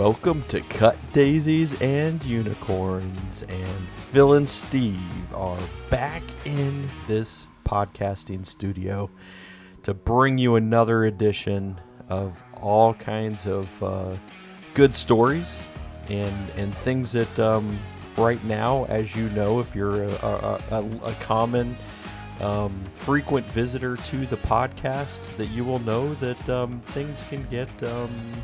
Welcome to Cut Daisies and Unicorns, and Phil and Steve are back in this podcasting studio to bring you another edition of all kinds of good stories and things that right now, as you know, if you're a common frequent visitor to the podcast, that you will know that things can get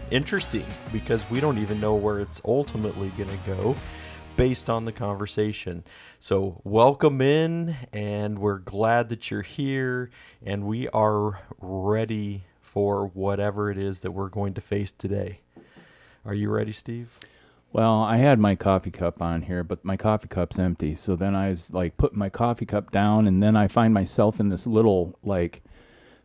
interesting, because we don't even know where it's ultimately going to go based on the conversation. So welcome in, and we're glad that you're here, and we are ready for whatever it is that we're going to face today. Are you ready, Steve? Well, I had my coffee cup on here, but my coffee cup's empty. So then I was like putting my coffee cup down, and then I find myself in this little like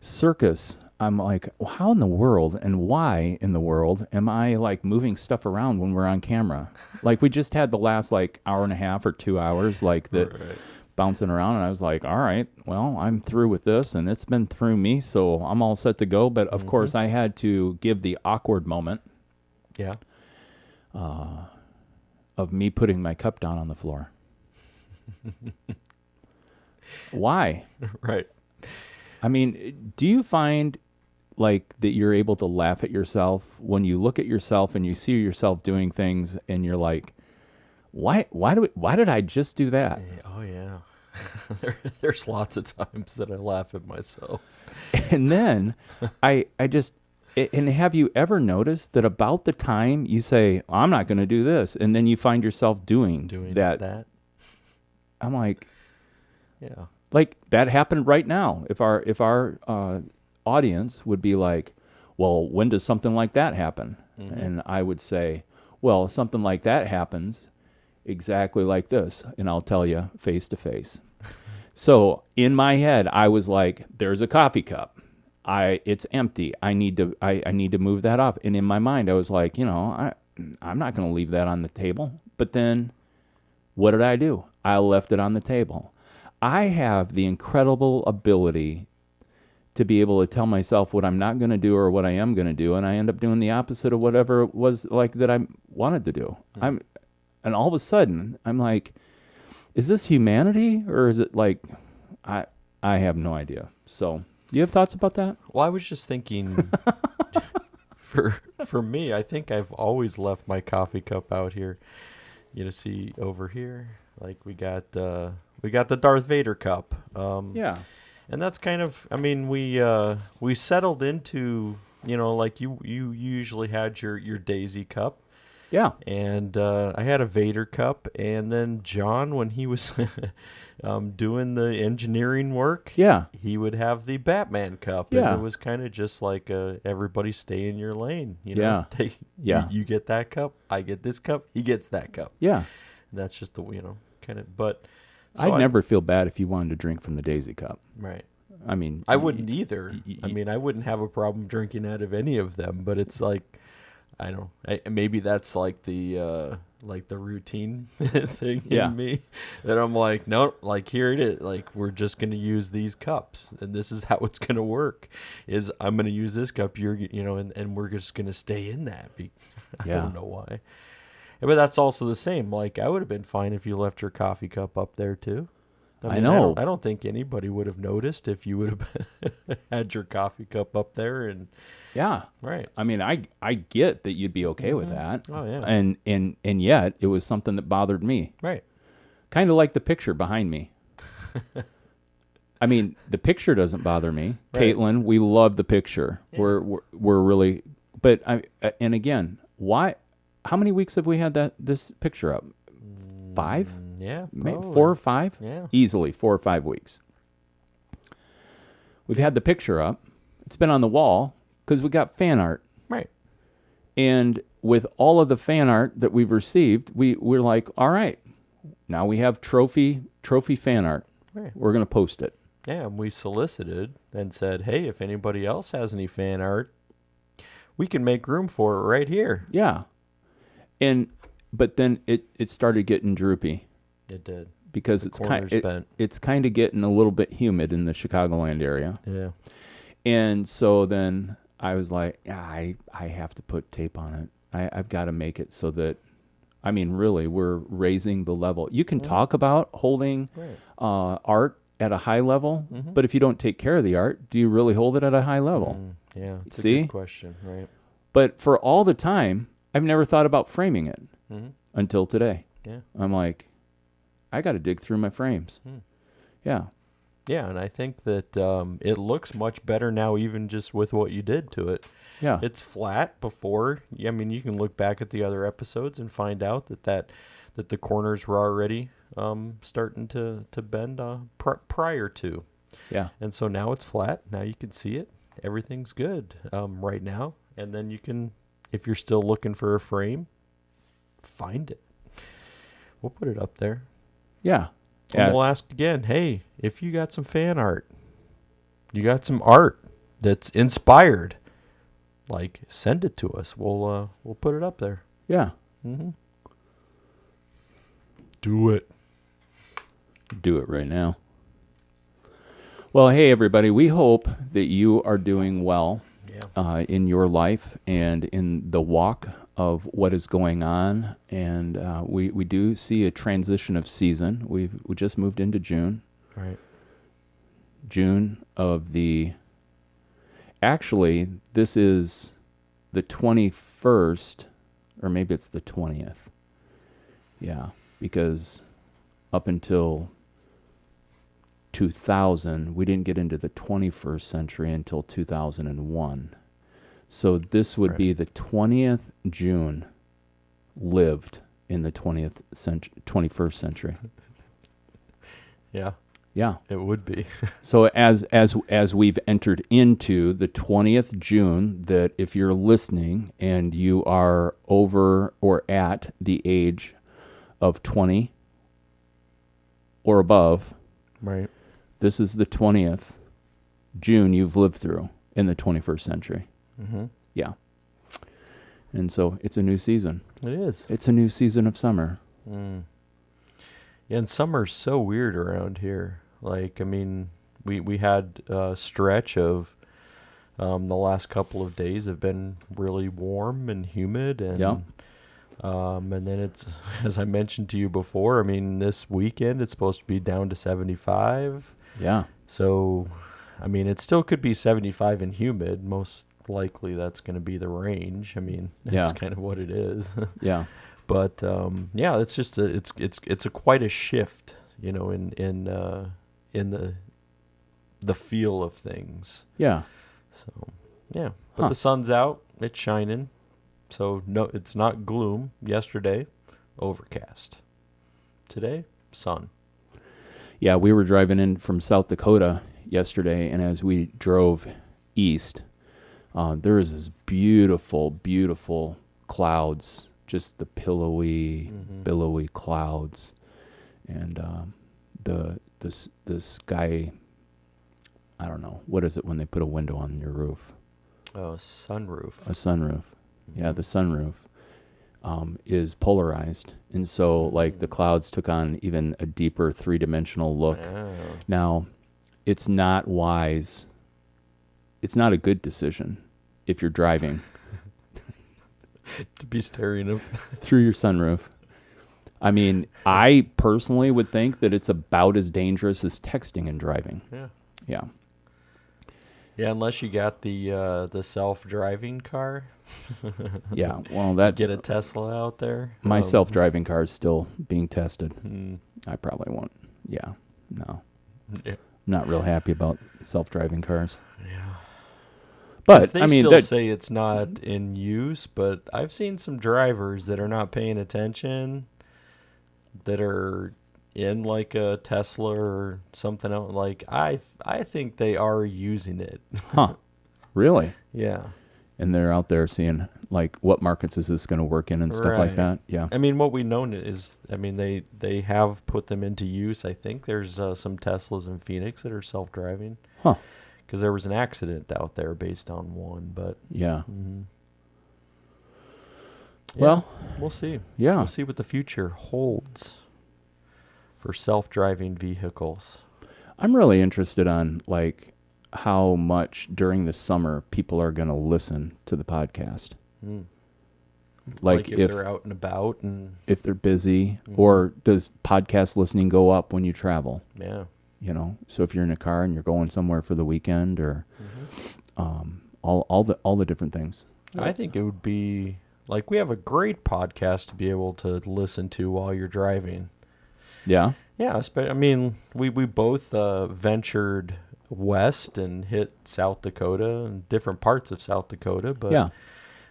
circus. I'm like, well, how in the world and why in the world am I like moving stuff around when we're on camera? Like we just had the last like hour and a half or 2 hours like that Right. bouncing around, and I was like, all right, well, I'm through with this, and it's been through me, so I'm all set to go. But of course, I had to give the awkward moment. Yeah. Of me putting my cup down on the floor. Why? Right. I mean, do you find like that you're able to laugh at yourself when you look at yourself and you see yourself doing things and you're like, why did I just do that? Oh, yeah. There's lots of times that I laugh at myself. And then and have you ever noticed that about the time you say, I'm not going to do this, and then you find yourself doing that? I'm like, yeah. Like that happened right now. If our audience would be like, well, when does something like that happen? Mm-hmm. And I would say, well, something like that happens exactly like this. And I'll tell you face to face. So in my head, I was like, there's a coffee cup. It's empty. I need to move that off. And in my mind, I was like, I'm not going to leave that on the table. But then what did I do? I left it on the table. I have the incredible ability to be able to tell myself what I'm not going to do or what I am going to do, and I end up doing the opposite of whatever it was like that I wanted to do. And all of a sudden, I'm like, is this humanity, or is it like I have no idea. So, do you have thoughts about that? Well, I was just thinking, for me, I think I've always left my coffee cup out here. See over here, like we got the Darth Vader cup. Yeah. And that's kind of, I mean, we settled into, like you usually had your Daisy cup. Yeah. And I had a Vader cup, and then John, when he was doing the engineering work, he would have the Batman cup. Yeah. And it was kind of just like everybody stay in your lane. You get that cup, I get this cup, he gets that cup. Yeah. And that's just the, kind of, but. So I'd never feel bad if you wanted to drink from the Daisy cup. Right. I mean, I wouldn't either. I mean, I wouldn't have a problem drinking out of any of them, but it's like, I don't know. Maybe that's like the routine thing in me, that I'm like, no, like here it is. Like we're just going to use these cups, and this is how it's going to work. Is I'm going to use this cup, and we're just going to stay in that. I don't know why. But that's also the same. Like, I would have been fine if you left your coffee cup up there, too. I know. I don't think anybody would have noticed if you would have had your coffee cup up there. And yeah. Right. I mean, I get that you'd be okay with that. Oh, yeah. And yet, it was something that bothered me. Right. Kind of like the picture behind me. I mean, the picture doesn't bother me. Right. Caitlin, we love the picture. Yeah. We're really... But, and again, why... How many weeks have we had this picture up? 5? Yeah. Maybe 4 or 5? Yeah. Easily 4 or 5 weeks. We've had the picture up. It's been on the wall because we got fan art. Right. And with all of the fan art that we've received, we're like, all right, now we have trophy fan art. Right. We're going to post it. Yeah, and we solicited and said, hey, if anybody else has any fan art, we can make room for it right here. Yeah. But then it started getting droopy. It did. Because it's kind of getting a little bit humid in the Chicagoland area. Yeah. And so then I was like, I have to put tape on it. I've got to make it so that, I mean, really, we're raising the level. You can talk about holding art at a high level, but if you don't take care of the art, do you really hold it at a high level? Yeah, it's a See? good question, right? But for all the time, I've never thought about framing it until today. Yeah. I'm like, I got to dig through my frames. Yeah. Yeah, and I think that it looks much better now, even just with what you did to it. Yeah. It's flat before. I mean, you can look back at the other episodes and find out that the corners were already starting to bend prior to. Yeah. And so now it's flat. Now you can see it. Everything's good right now. And then you can, if you're still looking for a frame, find it. We'll put it up there. Yeah. And we'll ask again, hey, if you got some fan art, you got some art that's inspired, like, send it to us. We'll put it up there. Yeah. Do it. Do it right now. Well, hey, everybody. We hope that you are doing well in your life and in the walk of what is going on. And we do see a transition of season. We just moved into June. Right. June of the... Actually, this is the 21st, or maybe it's the 20th. Yeah, because up until 2000, we didn't get into the 21st century until 2001. So this would be the 20th June lived in the 21st century. Yeah. Yeah. It would be. So as we've entered into the 20th June, that if you're listening and you are over or at the age of 20 or above, right. This is the 20th June you've lived through in the 21st century. Yeah. And so it's a new season. It is. It's a new season of summer. Yeah, and summer's so weird around here. Like, I mean, we had a stretch of the last couple of days have been really warm and humid, and and then it's, as I mentioned to you before, I mean, this weekend it's supposed to be down to 75. Yeah. So, I mean, it still could be 75 and humid. Most likely that's going to be the range. I mean, that's kind of what it is. Yeah. But yeah, it's just it's a quite a shift, you know, in the feel of things. Yeah. So, yeah. But the sun's out, it's shining. So no, it's not gloom. Yesterday, overcast. Today, sun. Yeah, we were driving in from South Dakota yesterday, and as we drove east, there was this beautiful, beautiful clouds, just the pillowy, billowy clouds, and the sky. I don't know, what is it when they put a window on your roof? Oh, a sunroof. A sunroof. Yeah, the sunroof is polarized. And so, like, the clouds took on even a deeper three-dimensional look. Oh. Now, it's not wise. It's not a good decision if you're driving to be staring up through your sunroof. I mean, I personally would think that it's about as dangerous as texting and driving. Yeah. Yeah. Yeah, unless you got the self-driving car. Yeah, well, that get a Tesla out there. My self-driving car is still being tested. I probably won't. Yeah, no. Yeah. Not real happy about self-driving cars. Yeah. But they I mean, still say it's not in use, but I've seen some drivers that are not paying attention, that are in like a Tesla or something else. Like I think they are using it. Huh? Really? Yeah. And they're out there seeing like what markets is this going to work in and stuff like that. Yeah. I mean, what we know is, I mean, they have put them into use. I think there's some Teslas in Phoenix that are self-driving. Huh? Because there was an accident out there based on one, but yeah. Yeah, well, we'll see. Yeah. We'll see what the future holds for self-driving vehicles. I'm really interested on like how much during the summer people are going to listen to the podcast. Like if they're out and about and if they're busy, or does podcast listening go up when you travel? Yeah. You know, so if you're in a car and you're going somewhere for the weekend, or all the different things. I think it would be like we have a great podcast to be able to listen to while you're driving. Yeah. Yeah, I mean, we both ventured west and hit South Dakota and different parts of South Dakota, but Yeah.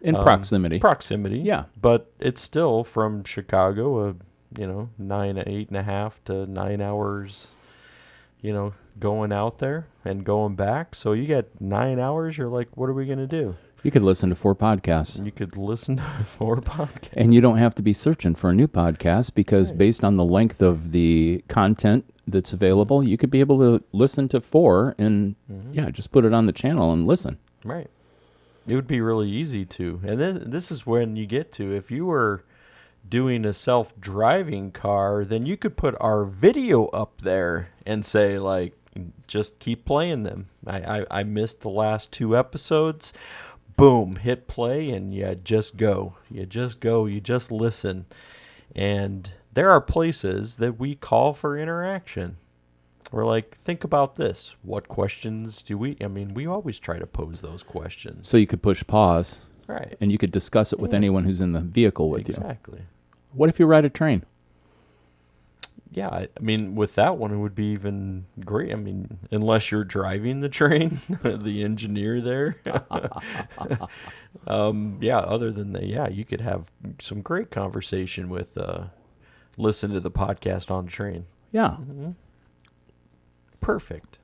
In proximity. Proximity. Yeah. But it's still from Chicago, 8.5 to 9 hours, going out there and going back. So you get 9 hours. You're like, what are we going to do? You could listen to 4 podcasts. You could listen to 4 podcasts. And you don't have to be searching for a new podcast, because based on the length of the content that's available, you could be able to listen to 4 and, just put it on the channel and listen. Right. It would be really easy to. And this is when you get to, if you were doing a self-driving car, then you could put our video up there and say, like, just keep playing them. I missed the last 2 episodes. Boom, hit play, and you just go. You just listen. And there are places that we call for interaction. We're like, think about this. What questions do we always try to pose those questions. So you could push pause. Right. And you could discuss it with anyone who's in the vehicle with you. Exactly. What if you ride a train? Yeah, I mean, with that one, it would be even great. I mean, unless you're driving the train, the engineer there. Other than that, you could have some great conversation with, listen to the podcast on the train. Yeah. Mm-hmm. Perfect.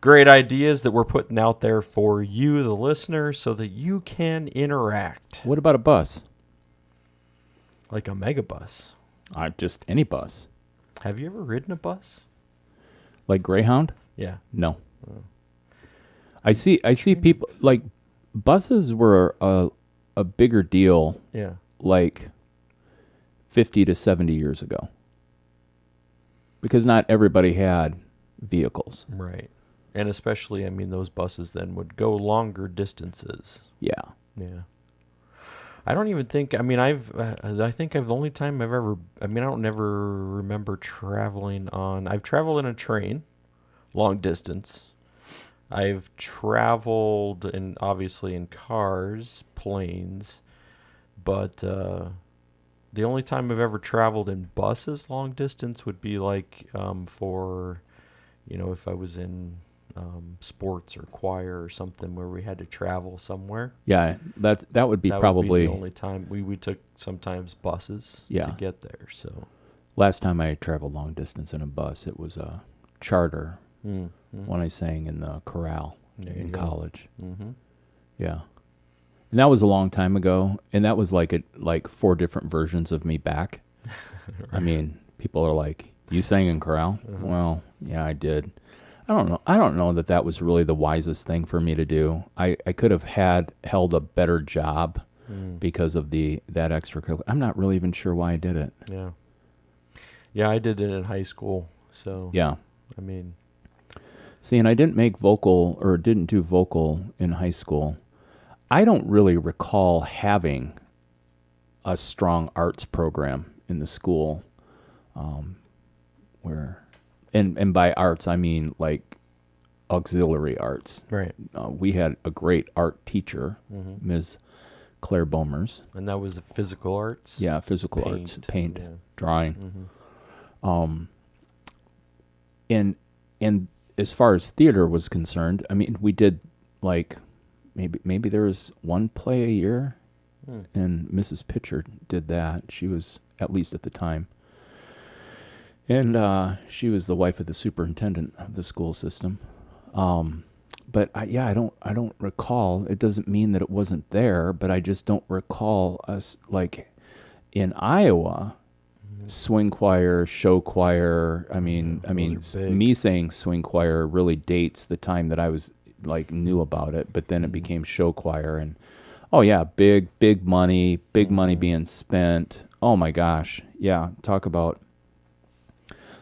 Great ideas that we're putting out there for you, the listener, so that you can interact. What about a bus? Like a megabus. Just any bus. Have you ever ridden a bus? Like Greyhound? Yeah. No. I see people, like, buses were a bigger deal, like 50 to 70 years ago, because not everybody had vehicles. Right. And especially, those buses then would go longer distances. Yeah. Yeah. I don't even think, I think the only time I've ever, I don't never remember traveling I've traveled in a train, long distance. I've traveled obviously in cars, planes, but the only time I've ever traveled in buses long distance would be like for, if I was in sports or choir or something where we had to travel somewhere. Yeah, that would be probably would be the only time we took sometimes buses to get there. So last time I traveled long distance in a bus, it was a charter when I sang in the chorale in college. Mm-hmm. Yeah, and that was a long time ago, and that was like 4 different versions of me back. Right. People are like, "You sang in chorale?" Uh-huh. Well, yeah, I did. I don't know that was really the wisest thing for me to do. I could have held a better job because of that extracurricular. I'm not really even sure why I did it. Yeah. Yeah, I did it in high school. So yeah. See, and I didn't do vocal in high school. I don't really recall having a strong arts program in the school, where. And by arts, I mean like auxiliary arts. Right. We had a great art teacher, Ms. Claire Bomers. And that was the physical arts? Yeah, physical arts, paint, drawing. And as far as theater was concerned, we did like maybe there was 1 play a year, and Mrs. Pitcher did that. She was, at least at the time. And she was the wife of the superintendent of the school system. But I don't recall. It doesn't mean that it wasn't there, but I just don't recall us, like in Iowa, swing choir, show choir. Me saying swing choir really dates the time that I was knew about it, but then it became show choir, and big money being spent. Oh my gosh. Yeah, talk about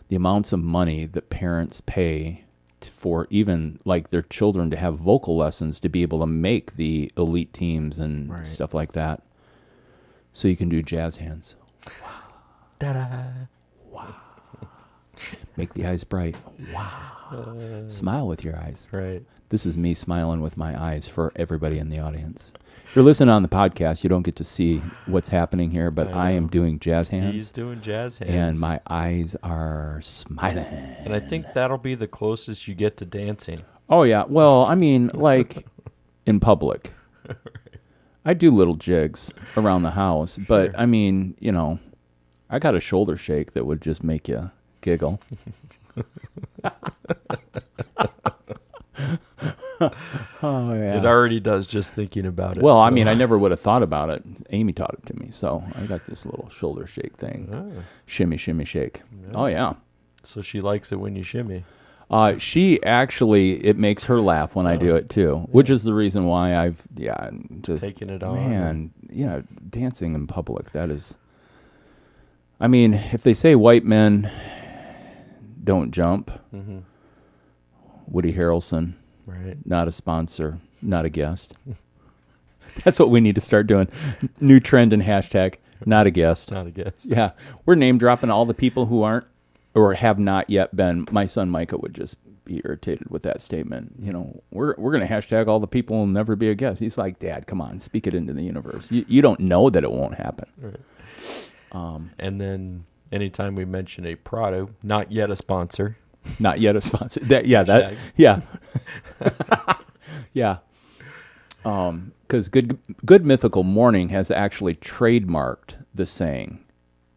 the amounts of money that parents pay for even their children to have vocal lessons to be able to make the elite teams and stuff like that. So you can do jazz hands. Ta-da. Make the eyes bright. Wow. Smile with your eyes. Right. This is me smiling with my eyes for everybody in the audience. If you're listening on the podcast, you don't get to see what's happening here, but I am doing jazz hands. He's doing jazz hands. And my eyes are smiling. And I think that'll be the closest you get to dancing. Oh, yeah. Well, I mean, like in public. I do little jigs around the house, but I mean, you know, I got a shoulder shake that would just make you giggle. Oh, yeah. It already does just thinking about it. Well, so. I mean, I never would have thought about it. Amy taught it to me, so I got this little shoulder shake thing. Shimmy, shimmy, shake. Yeah. Oh, yeah. So she likes it when you shimmy. She actually, it makes her laugh when I do it too, which is the reason why I've, just taking it on. Man, dancing in public, that is, I mean, if they say white men don't jump, Woody Harrelson, right? Not a sponsor, not a guest. That's what we need to start doing. New trend and hashtag, not a guest. Not a guest. Yeah. We're name dropping all the people who aren't or have not yet been. My son Micah would just be irritated with that statement. You know, we're going to hashtag all the people who will never be a guest. He's like, Dad, come on, speak it into the universe. You don't know that it won't happen. Right. And then anytime we mention a product, not yet a sponsor. Not yet a sponsor. Yeah. Because Good Mythical Morning has actually trademarked the saying,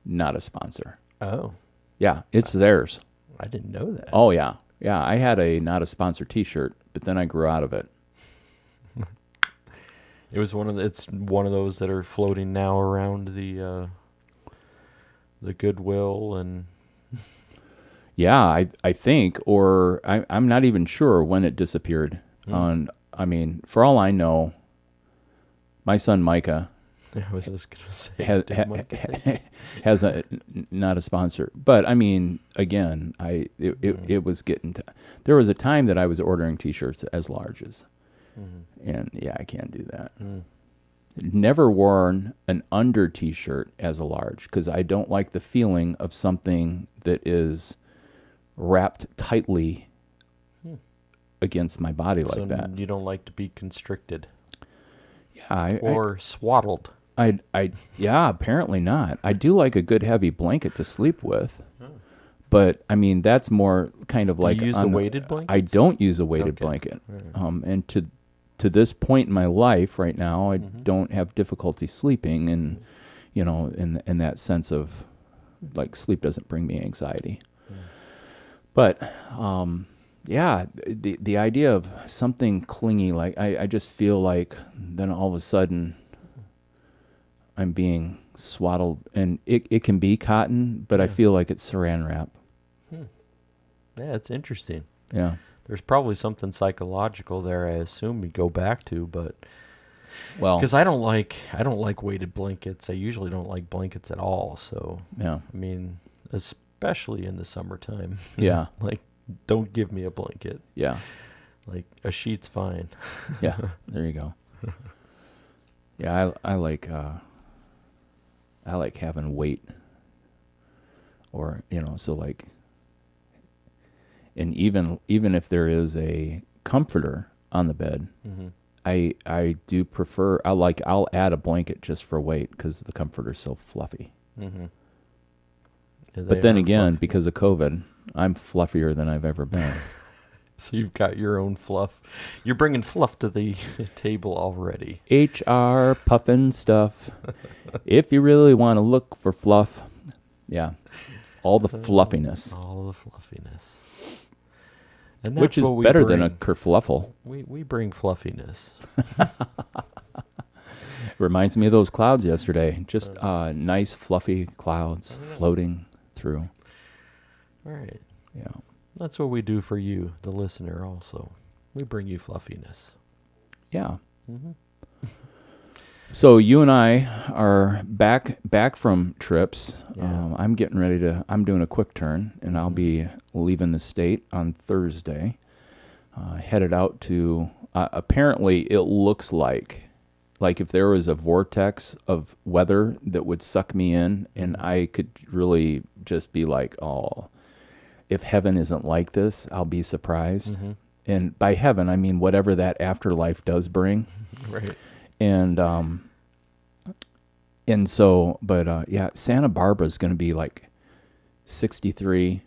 not a sponsor. Oh. Yeah, it's theirs. I didn't know that. Oh, yeah. Yeah, I had a not a sponsor t-shirt, but then I grew out of it. It was it's one of those that are floating now around the Goodwill and... Yeah, I think, or I'm not even sure when it disappeared. I mean, for all I know, my son Micah I was just going to say has not a sponsor. But I mean, again, it was getting to, there was a time that I was ordering T-shirts as larges, and I can't do that. Never worn an under T-shirt as a large because I don't like the feeling of something that is wrapped tightly against my body like that. You don't like to be constricted. Yeah, or swaddled. Apparently not. I do like a good heavy blanket to sleep with. But I mean, that's more kind of like. Do you use the weighted blanket? I don't use a weighted blanket. Right. And to this point in my life right now, I don't have difficulty sleeping, and in that sense of like sleep doesn't bring me anxiety. But the idea of something clingy, like I just feel like then all of a sudden I'm being swaddled, and it can be cotton, but I feel like it's saran wrap. Yeah, it's interesting. Yeah. There's probably something psychological there, I assume we go back to, but because I don't like weighted blankets. I usually don't like blankets at all. So yeah, I mean, especially in the summertime. Yeah, like don't give me a blanket. Yeah, like a sheet's fine. Yeah, there you go. Yeah, I like having weight, or so like. And even if there is a comforter on the bed, I do prefer. I'll add a blanket just for weight because the comforter's so fluffy. But then again, fluffy. Because of COVID, I'm fluffier than I've ever been. So you've got your own fluff. You're bringing fluff to the table already. HR puffin stuff. If you really want to look for fluff, all the fluffiness. All the fluffiness. And which is better than a kerfluffle. We bring fluffiness. Reminds me of those clouds yesterday. Just nice fluffy clouds floating through. All right. Yeah. That's what we do for you, the listener, also. We bring you fluffiness. Yeah. So you and I are back from trips. Yeah. I'm getting ready to. I'm doing a quick turn, and I'll be leaving the state on Thursday. Headed out to. Apparently, it looks like like if there was a vortex of weather that would suck me in, and I could really just be like, oh, if heaven isn't like this, I'll be surprised. And by heaven, I mean whatever that afterlife does bring. Right. And so, but yeah, Santa Barbara is going to be like 63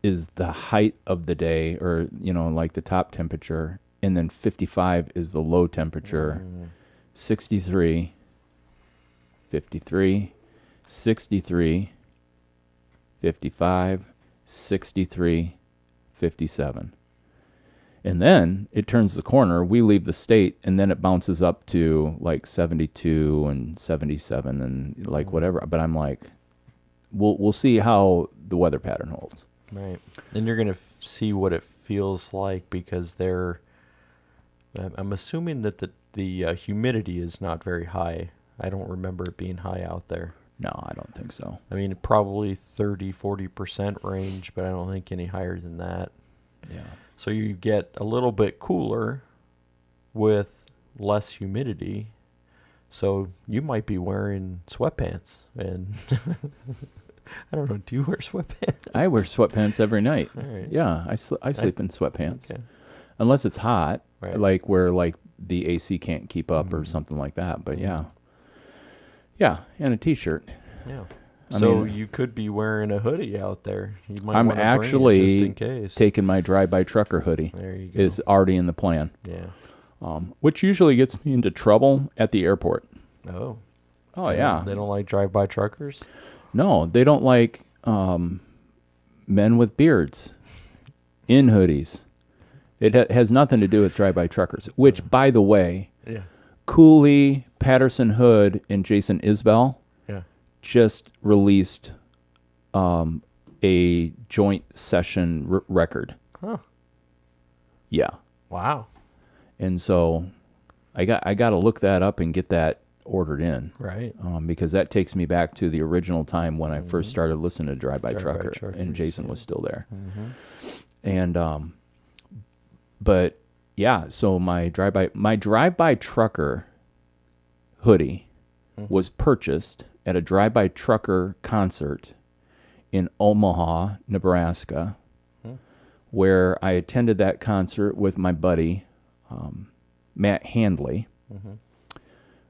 is the height of the day, or, you know, like the top temperature. And then 55 is the low temperature. 63, 53, 63, 55, 63, 57. And then it turns the corner. We leave the state, and then it bounces up to like 72 and 77 and like whatever. But I'm like, we'll see how the weather pattern holds. Right. And you're going to see what it feels like, because I'm assuming that the humidity is not very high. I don't remember it being high out there. No, I don't think so. I mean, probably 30-40% range, but I don't think any higher than that. Yeah. So you get a little bit cooler with less humidity. So you might be wearing sweatpants. And I don't know, do you wear sweatpants? I wear sweatpants every night. All right. Yeah, I sleep in sweatpants. Okay. Unless it's hot, Right. like where like the AC can't keep up or something like that. But yeah. Yeah, and a t-shirt. Yeah. I So mean, you could be wearing a hoodie out there. You might I'm wanna bring it actually just in case. taking my drive-by trucker hoodie. There you go. Is already in the plan. Yeah. Which usually gets me into trouble at the airport. Oh. Oh, yeah. They don't like drive-by truckers? No, they don't like men with beards in hoodies. It has nothing to do with drive-by truckers, which, by the way, Yeah. Cooley, Patterson Hood, and Jason Isbell Yeah. just released a joint session record. Huh. Yeah. Wow. And so I got to look that up and get that ordered in. Right. Because that takes me back to the original time when I first started listening to Drive-By Trucker, Truckers, and Jason was still there. Mm-hmm. And but yeah, so my drive-by trucker hoodie was purchased at a drive-by trucker concert in Omaha, Nebraska, where I attended that concert with my buddy Matt Handley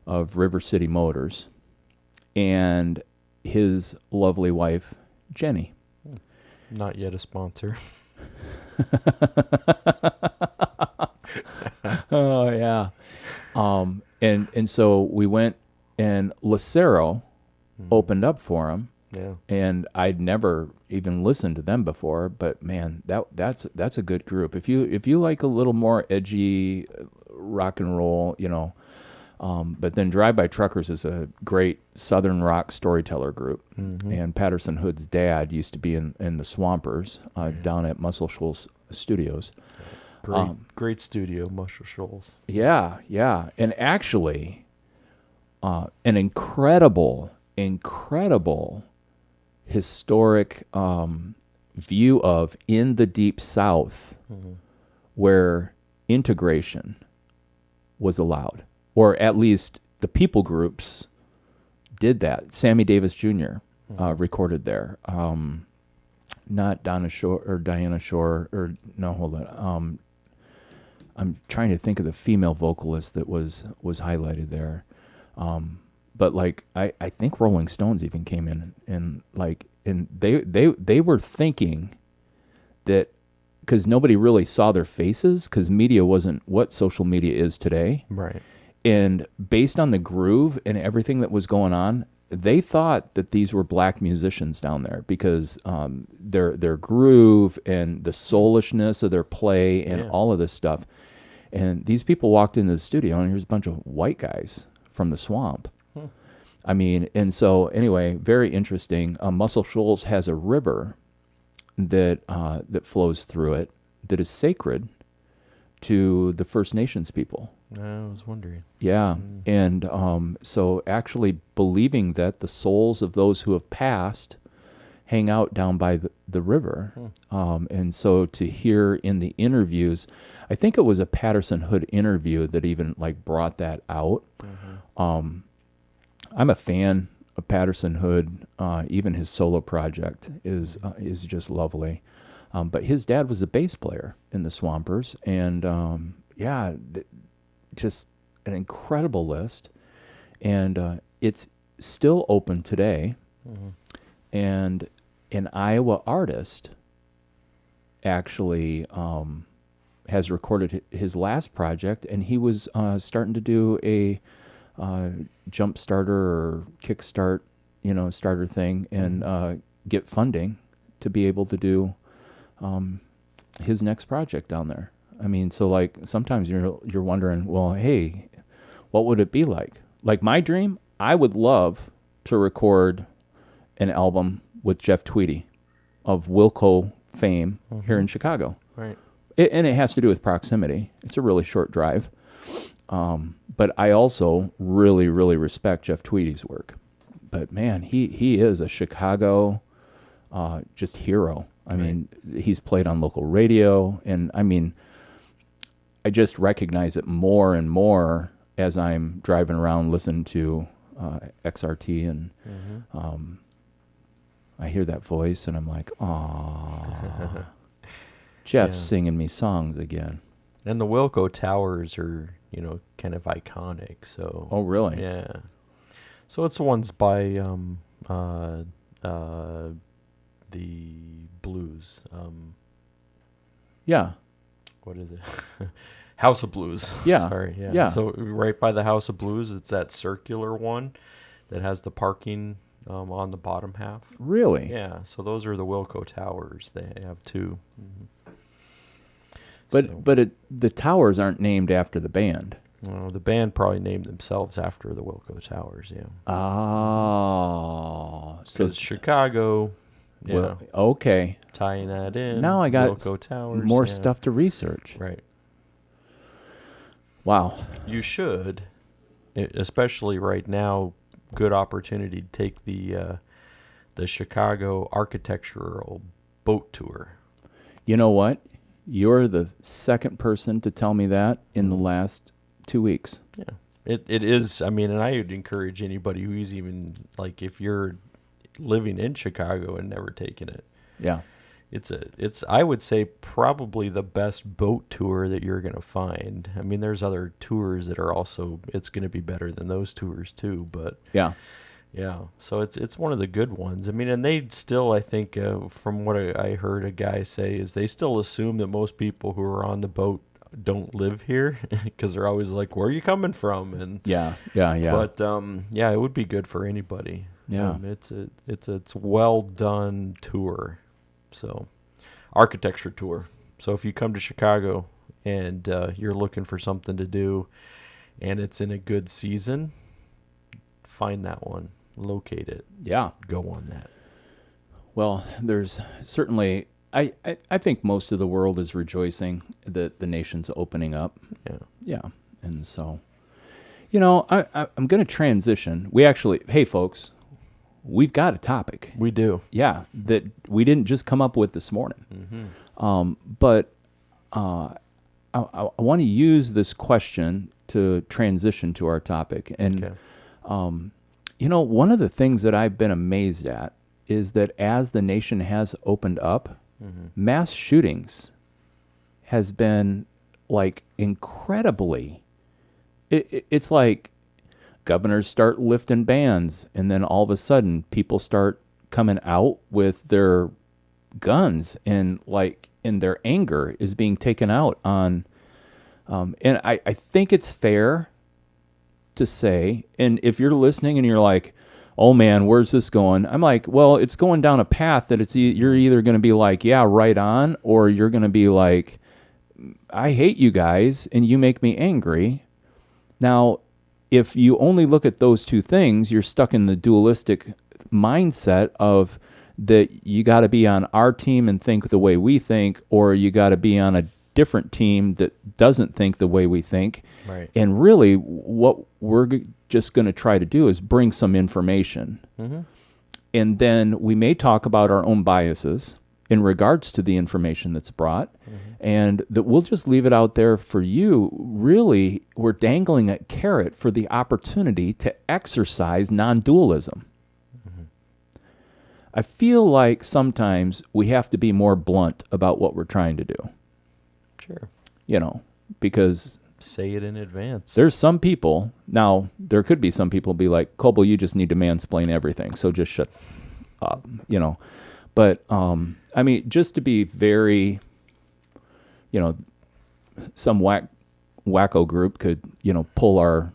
of River City Motors and his lovely wife Jenny. Not yet a sponsor. Oh yeah. And so we went, and Lucero opened up for him. Yeah. And I'd never even listened to them before, but man, that's a good group. If you like a little more edgy rock and roll, you know, but then Drive-By Truckers is a great Southern rock storyteller group. And Patterson Hood's dad used to be in the Swampers down at Muscle Shoals Studios. Great studio, Muscle Shoals. Yeah, yeah. And actually, an incredible historic view of in the Deep South where integration was allowed, or at least the people groups did that. Sammy Davis Jr. Recorded there. Not Diana Shore, or no, hold on. I'm trying to think of the female vocalist that was highlighted there. But like I think Rolling Stones even came in and they were thinking that, because nobody really saw their faces, because media wasn't what social media is today. Right. And based on the groove and everything that was going on, they thought that these were black musicians down there, because their groove and the soulishness of their play and all of this stuff. And these people walked into the studio, and here's a bunch of white guys from the swamp. I mean, and so anyway, very interesting. Muscle Shoals has a river that flows through it that is sacred to the First Nations people. I was wondering. Yeah, and so actually believing that the souls of those who have passed hang out down by the river. And so to hear in the interviews, I think it was a Patterson Hood interview that even like brought that out. I'm a fan of Patterson Hood. Even his solo project is just lovely. But his dad was a bass player in the Swampers, and just an incredible list. And it's still open today. And an Iowa artist actually has recorded his last project, and he was starting to do a jump starter or kickstart, starter thing, and get funding to be able to do his next project down there. I mean, so like sometimes you're wondering, well, hey, what would it be like? Like my dream, I would love to record an album with Jeff Tweedy of Wilco fame here in Chicago. Right. And it has to do with proximity. It's a really short drive. But I also really, really respect Jeff Tweedy's work. But man, he is a Chicago just hero. I mean, he's played on local radio, and I mean, I just recognize it more and more as I'm driving around listening to XRT, and I hear that voice, and I'm like, "Aw, Jeff's singing me songs again." And the Wilco Towers are, kind of iconic. So. Oh, really? Yeah. So it's the ones by the Blues. Yeah. What is it? House of Blues. Yeah. Sorry. Yeah. Yeah. So right by the House of Blues, it's that circular one that has the parking on the bottom half. Really? Yeah. So those are the Wilco Towers. They have two. But the towers aren't named after the band. The band probably named themselves after the Wilco Towers. Yeah. Oh. So it's Chicago. Yeah. Well, okay. Tying that in. Now I got Wilco Towers, more stuff to research. Right. Wow. You should, especially right now. Good opportunity to take the Chicago architectural boat tour. You know what? You're the second person to tell me that in the last 2 weeks. Yeah. It is. I mean, and I would encourage anybody who's even like, if you're living in Chicago and never taken it. Yeah. It's I would say probably the best boat tour that you're going to find. I mean, there's other tours that are also, it's going to be better than those tours too, but yeah. So it's one of the good ones. I mean, and they still, I think, from what I heard a guy say, is they still assume that most people who are on the boat don't live here because they're always like, "Where are you coming from?" And yeah. But it would be good for anybody. Yeah. It's a well done tour. So, architecture tour. So if you come to Chicago and you're looking for something to do, and it's in a good season, find that one, locate it. Yeah. Go on that. Well, there's certainly, I think most of the world is rejoicing that the nation's opening up. Yeah. Yeah. And so, I'm going to transition. We actually, hey folks, we've got a topic. We do. Yeah. That we didn't just come up with this morning. But I want to use this question to transition to our topic. And, one of the things that I've been amazed at is that as the nation has opened up, mass shootings has been like incredibly, it's like governors start lifting bans, and then all of a sudden people start coming out with their guns, and their anger is being taken out on, and I think it's fair to say, and if you're listening and you're like, oh man, where's this going? I'm like, well, it's going down a path that you're either going to be like, yeah, right on, or you're going to be like, I hate you guys and you make me angry. Now, if you only look at those two things, you're stuck in the dualistic mindset of that you got to be on our team and think the way we think, or you got to be on a different team that doesn't think the way we think. Right. And really what we're just going to try to do is bring some information. And then we may talk about our own biases in regards to the information that's brought, and that we'll just leave it out there for you. Really, we're dangling a carrot for the opportunity to exercise non-dualism. I feel like sometimes we have to be more blunt about what we're trying to do. Sure. You know, because say it in advance. There's some people, now there could be some people be like, Coble, you just need to mansplain everything, so just shut up, you know. But, I mean, just to be very, you know, some wacko group could, you know, pull our,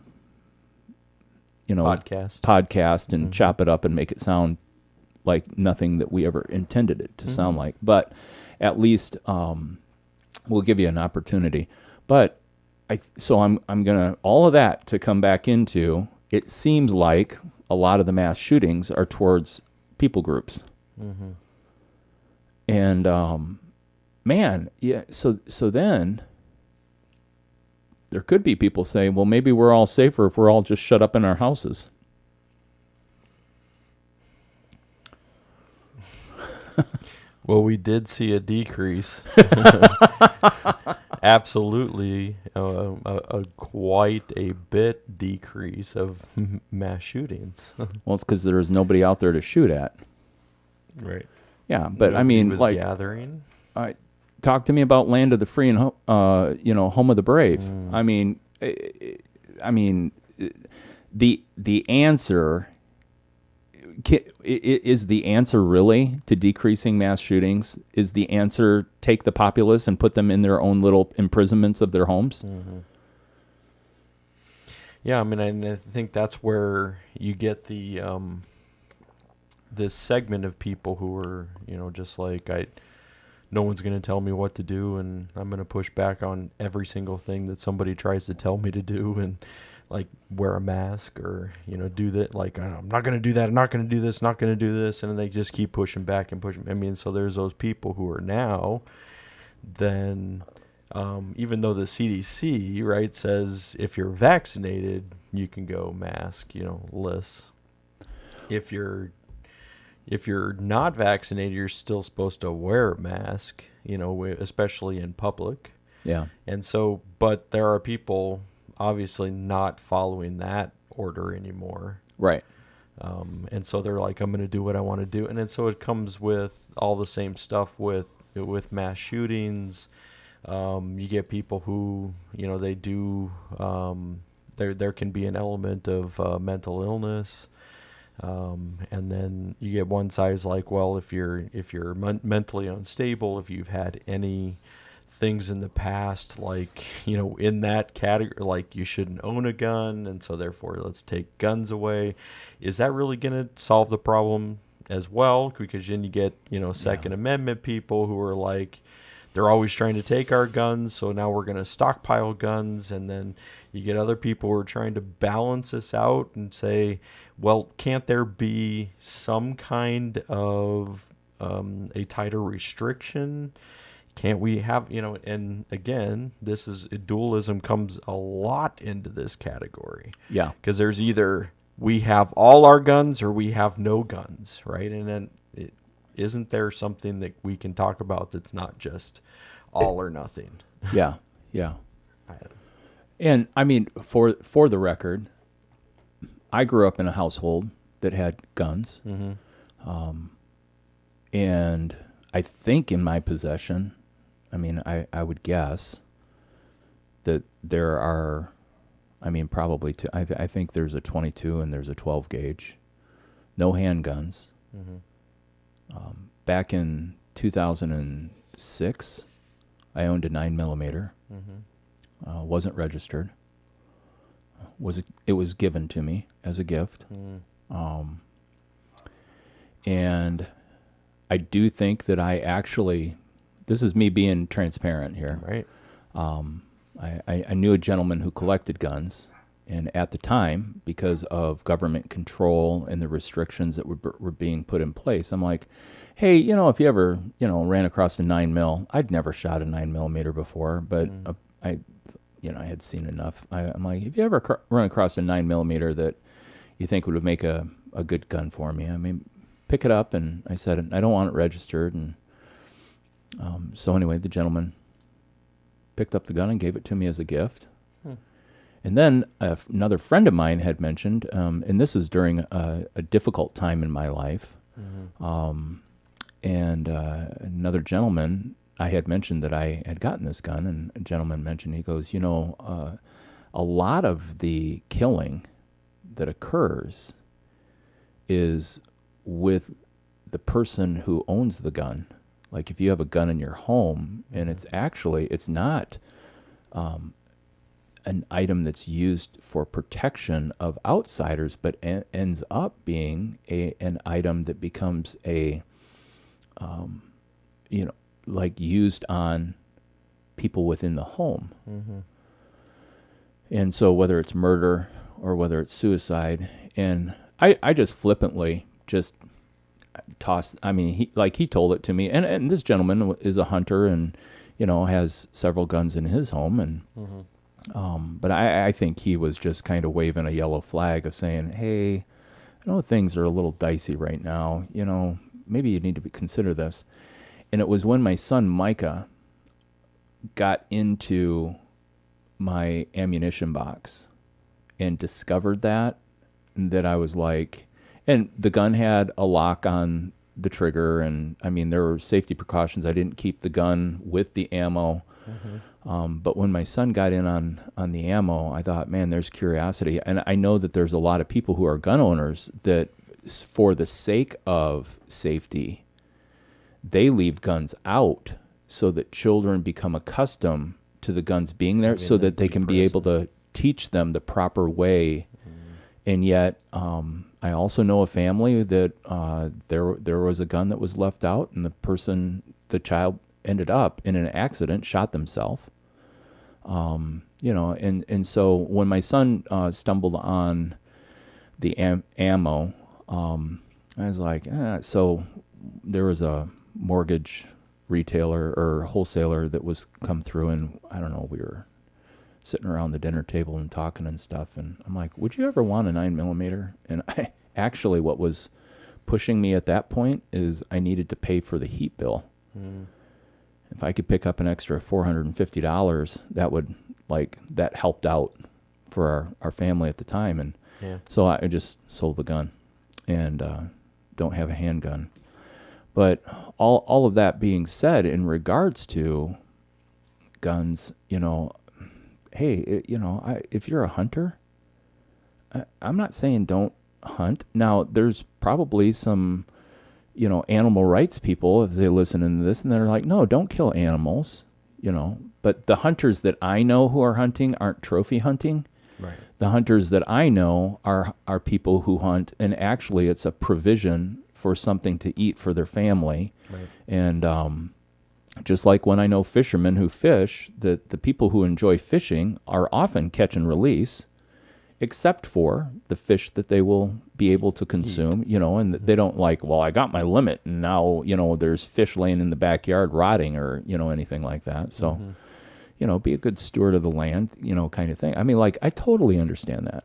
you know, podcast and chop it up and make it sound like nothing that we ever intended it to sound like. But at least we'll give you an opportunity. But I'm gonna, all of that to come back into, it seems like a lot of the mass shootings are towards people groups. And man, yeah, so then there could be people saying, well, maybe we're all safer if we're all just shut up in our houses. Well, we did see a decrease. Absolutely, quite a bit decrease of mass shootings. Well, it's because there's nobody out there to shoot at. Right. Yeah, but Nobody I mean, was like, gathering. Talk to me about land of the free and you know, home of the brave. I mean, the answer. Is the answer really to decreasing mass shootings? Is the answer take the populace and put them in their own little imprisonments of their homes? Yeah, I mean, I think that's where you get the this segment of people who are, you know, just like, no one's going to tell me what to do, and I'm going to push back on every single thing that somebody tries to tell me to do, and like wear a mask or, you know, do that. Like, I'm not going to do that. I'm not going to do this. Not going to do this. And then they just keep pushing back and pushing. I mean, so there's those people who are now then, even though the CDC, right, says if you're vaccinated, you can go mask, you know, less. If you're not vaccinated, you're still supposed to wear a mask, you know, especially in public. Yeah. And so, but there are people obviously not following that order anymore. Right. And so they're like, I'm going to do what I want to do. And then so it comes with all the same stuff with mass shootings. You get people who, you know, they do, there can be an element of mental illness. And then you get one side is like, well, if you're mentally unstable, if you've had any things in the past, like, you know, in that category, like you shouldn't own a gun, and so therefore let's take guns away. Is that really going to solve the problem as well? Because then you get, you know, Second Amendment people who are like, they're always trying to take our guns, so now we're going to stockpile guns. And then you get other people who are trying to balance this out and say, well, can't there be some kind of a tighter restriction? Can't we have, you know, and again, this is, dualism comes a lot into this category. Yeah. Because there's either we have all our guns or we have no guns, right? And then isn't there something that we can talk about that's not just all or nothing? Yeah. Yeah. And I mean, for the record, I grew up in a household that had guns. And I think in my possession, I mean, I would guess that there are, I mean, probably two. I think there's a 22 and there's a 12 gauge. No handguns. Back in 2006, I owned a 9mm. Wasn't registered. It was given to me as a gift. And I do think that I actually, this is me being transparent here. Right. I knew a gentleman who collected guns, and at the time, because of government control and the restrictions that were being put in place, I'm like, hey, you know, if you ever, you know, ran across a 9mm, I'd never shot a 9mm before, but I had seen enough. I'm like, if you ever run across a 9mm that you think would make a good gun for me, I mean, pick it up, and I said, I don't want it registered. And so anyway, the gentleman picked up the gun and gave it to me as a gift. And then another friend of mine had mentioned, and this is during a difficult time in my life, and another gentleman, I had mentioned that I had gotten this gun, and a gentleman mentioned, he goes, a lot of the killing that occurs is with the person who owns the gun. Like if you have a gun in your home, and it's not an item that's used for protection of outsiders, but ends up being an item that becomes like used on people within the home. And so whether it's murder or whether it's suicide, and I just flippantly just tossed, he told it to me, and this gentleman is a hunter and, has several guns in his home, and but I think he was just kind of waving a yellow flag of saying, hey, I know things are a little dicey right now, maybe you need to consider this. And it was when my son Micah got into my ammunition box and discovered that I was like, and the gun had a lock on the trigger, and there were safety precautions. I didn't keep the gun with the ammo. But when my son got in on the ammo, I thought, man, there's curiosity. And I know that there's a lot of people who are gun owners that, for the sake of safety, they leave guns out so that children become accustomed to the guns being there, so that they can be able to teach them the proper way. And yet, I also know a family that there was a gun that was left out, and the child ended up in an accident, shot themselves. And so when my son stumbled on the ammo, I was like, so there was a mortgage retailer or wholesaler that was come through, and I don't know, we were sitting around the dinner table and talking and stuff, and I'm like, would you ever want a 9mm? And I actually, what was pushing me at that point is I needed to pay for the heat bill. If I could pick up an extra $450, that helped out for our family at the time. And so I just sold the gun and don't have a handgun. But all of that being said, in regards to guns, hey, if you're a hunter, I'm not saying don't hunt. Now, there's probably some, animal rights people, if they listen to this, and they're like, no, don't kill animals, But the hunters that I know who are hunting aren't trophy hunting. Right. The hunters that I know are people who hunt, and actually it's a provision for something to eat for their family. Right. And just like when I know fishermen who fish, that the people who enjoy fishing are often catch and release, except for the fish that they will be able to consume, and they don't like, well, I got my limit, and now, there's fish laying in the backyard rotting or, anything like that. So, be a good steward of the land, kind of thing. I totally understand that.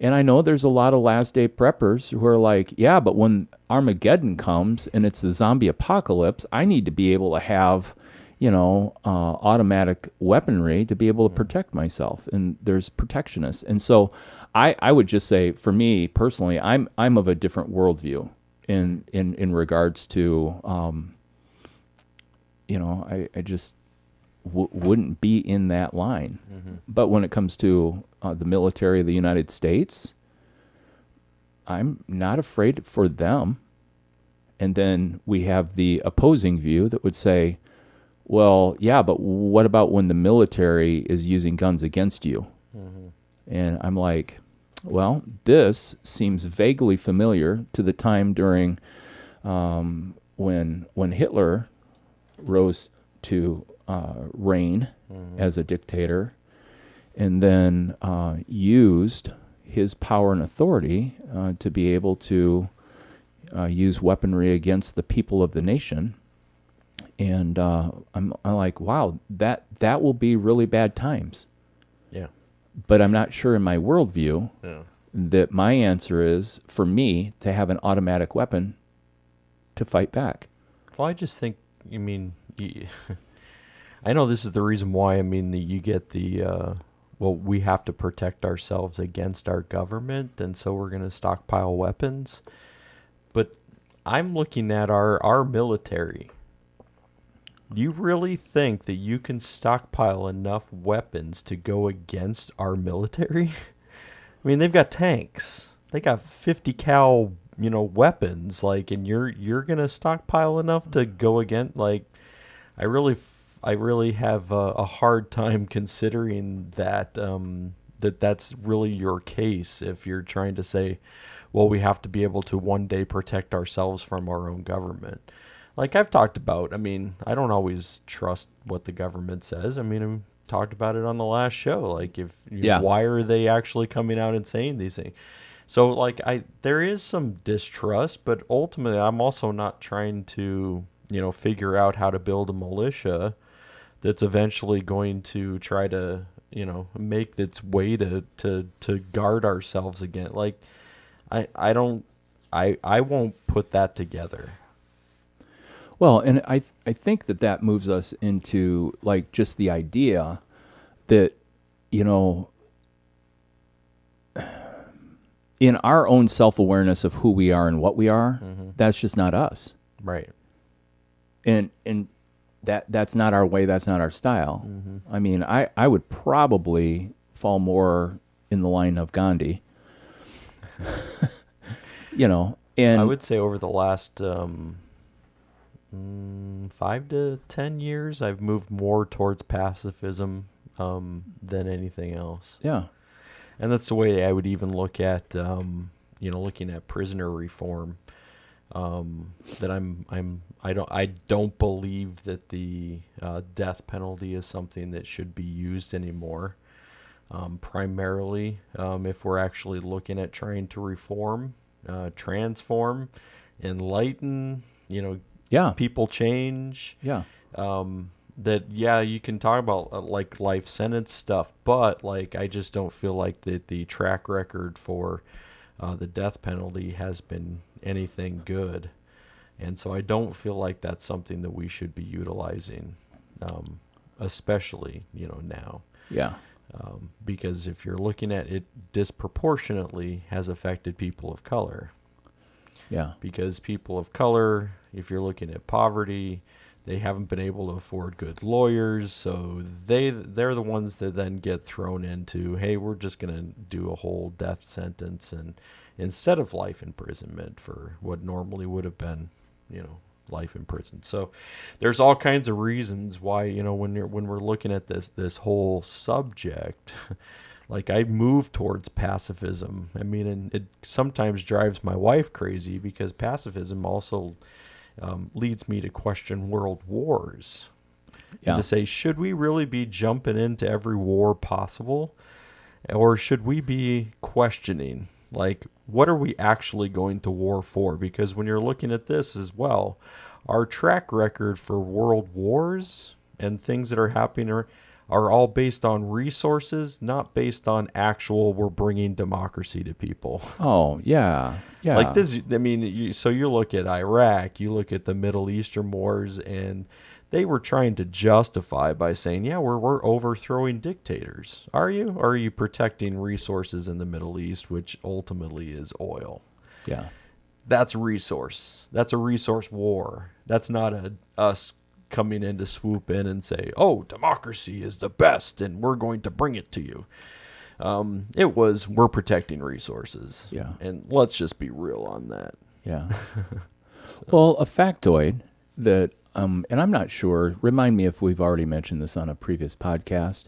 And I know there's a lot of last day preppers who are like, yeah, but when Armageddon comes and it's the zombie apocalypse, I need to be able to have, automatic weaponry to be able to protect myself. And there's protectionists. And so I would just say, for me personally, I'm of a different worldview in regards to, I just wouldn't be in that line. But when it comes to the military of the United States, I'm not afraid for them. And then we have the opposing view that would say, well, yeah, but what about when the military is using guns against you? And I'm like, well, this seems vaguely familiar to the time during when Hitler rose to reign as a dictator, and then used his power and authority to be able to use weaponry against the people of the nation. And I'm like, wow, that will be really bad times. Yeah. But I'm not sure in my worldview that my answer is, for me, to have an automatic weapon to fight back. Well, I just think, I know this is the reason why, you get we have to protect ourselves against our government, and so we're going to stockpile weapons. But I'm looking at our military. Do you really think that you can stockpile enough weapons to go against our military? They've got tanks. They got 50 cal, weapons. And you're gonna stockpile enough to go against. I really have a hard time considering that that's really your case if you're trying to say, well, we have to be able to one day protect ourselves from our own government. Like I've talked about, I don't always trust what the government says. I've talked about it on the last show. Why are they actually coming out and saying these things? So there is some distrust, but ultimately I'm also not trying to, figure out how to build a militia that's eventually going to try to, make its way to guard ourselves again. I won't put that together. Well, and I think that moves us into just the idea that, in our own self-awareness of who we are and what we are, that's just not us. Right. And that's not our way, that's not our style. I would probably fall more in the line of Gandhi. And I would say over the last 5 to 10 years, I've moved more towards pacifism than anything else. Yeah. And that's the way I would even look at, looking at prisoner reform. That I don't believe that the death penalty is something that should be used anymore. Primarily, if we're actually looking at trying to reform, transform, enlighten, people change. Yeah. You can talk about life sentence stuff, but I just don't feel like that the track record for the death penalty has been anything good. And so I don't feel like that's something that we should be utilizing, especially, now. Yeah. Because if you're looking at it, disproportionately has affected people of color. Yeah. Because people of color, if you're looking at poverty, they haven't been able to afford good lawyers, so they're the ones that then get thrown into, hey, we're just going to do a whole death sentence and instead of life imprisonment for what normally would have been, life in prison. So there's all kinds of reasons why, when we're looking at this whole subject, I move towards pacifism. And it sometimes drives my wife crazy because pacifism also leads me to question world wars. Yeah. And to say, should we really be jumping into every war possible? Or should we be questioning, what are we actually going to war for? Because when you're looking at this as well, our track record for world wars and things that are happening are all based on resources, not based on actual we're bringing democracy to people. Oh, yeah. Yeah. So you look at Iraq, you look at the Middle Eastern wars, and they were trying to justify by saying, yeah, we're overthrowing dictators. Are you? Or are you protecting resources in the Middle East, which ultimately is oil? Yeah. That's resource. That's a resource war. That's not us coming in to swoop in and say, oh, democracy is the best and we're going to bring it to you. It was, we're protecting resources. Yeah. And let's just be real on that. Yeah. Well, a factoid that, and I'm not sure, remind me if we've already mentioned this on a previous podcast,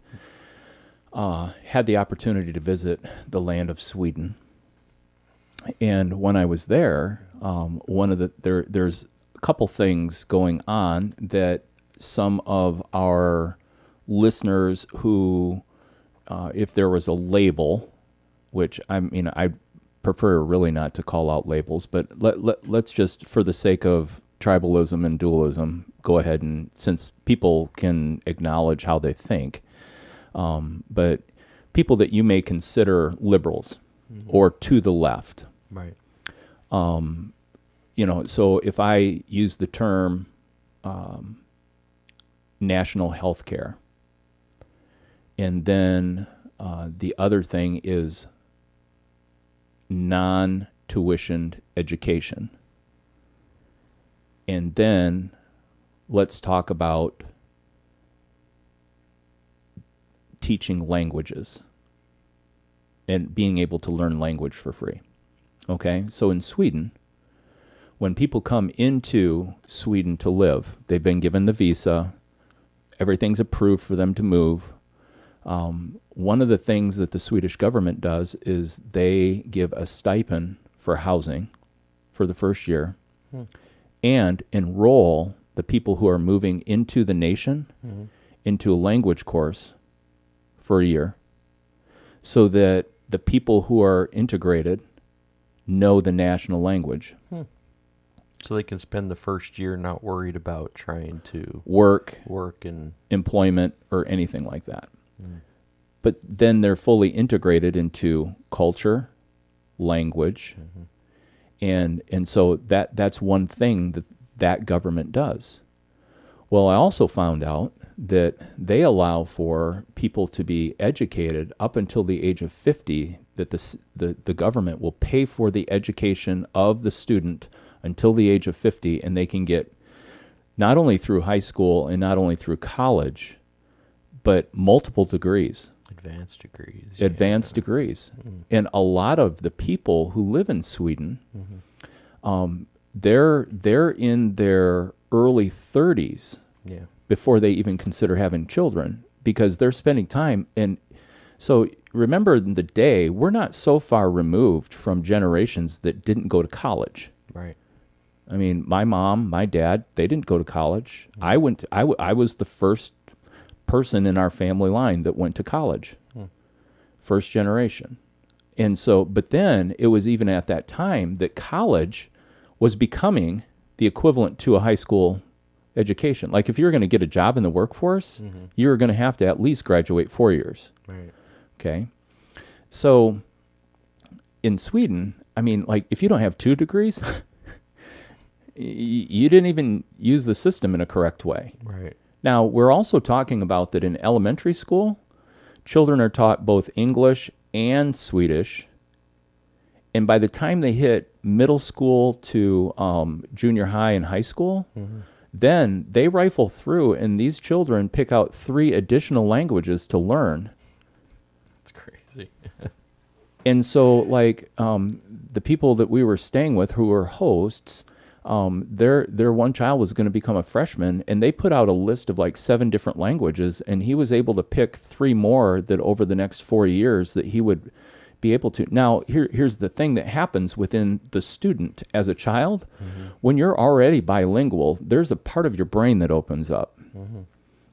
had the opportunity to visit the land of Sweden. And when I was there, there's a couple things going on that some of our listeners who, if there was a label, which I prefer really not to call out labels, but let's just, for the sake of tribalism and dualism, go ahead and, since people can acknowledge how they think, but people that you may consider liberals, or to the left. Right. So if I use the term national health care, and then the other thing is non-tuitioned education, and then let's talk about teaching languages and being able to learn language for free. Okay, so in Sweden, when people come into Sweden to live, they've been given the visa, everything's approved for them to move. One of the things that the Swedish government does is they give a stipend for housing for the first year and enroll the people who are moving into the nation into a language course for a year so that the people who are integrated know the national language. So they can spend the first year not worried about trying to work and employment or anything like that. But then they're fully integrated into culture, language, and so that's one thing that government does. Well, I also found out that they allow for people to be educated up until the age of 50, that the government will pay for the education of the student until the age of 50, and they can get not only through high school and not only through college, but multiple degrees. Advanced degrees. And a lot of the people who live in Sweden, they're in their early 30s before they even consider having children, because they're spending time. And so remember, in the day, we're not so far removed from generations that didn't go to college. Right. I mean, my mom, my dad, they didn't go to college. I was the first person in our family line that went to college. First generation. And so, but then it was even at that time that college was becoming the equivalent to a high school education. Like if you're going to get a job in the workforce, you're going to have to at least graduate 4 years. Right. Okay. So in Sweden, I mean, like if you don't have 2 degrees, you didn't even use the system in a correct way. Right. Now, we're also talking about that in elementary school, children are taught both English and Swedish. And by the time they hit middle school to junior high and high school, then they rifle through, and these children pick out 3 additional languages to learn. That's crazy. And so, like, the people that we were staying with who were hosts, their one child was going to become a freshman, and they put out a list of like 7 different languages, and he was able to pick 3 more that over the next 4 years that he would be able to. Now, here's the thing that happens within the student as a child. When you're already bilingual, there's a part of your brain that opens up.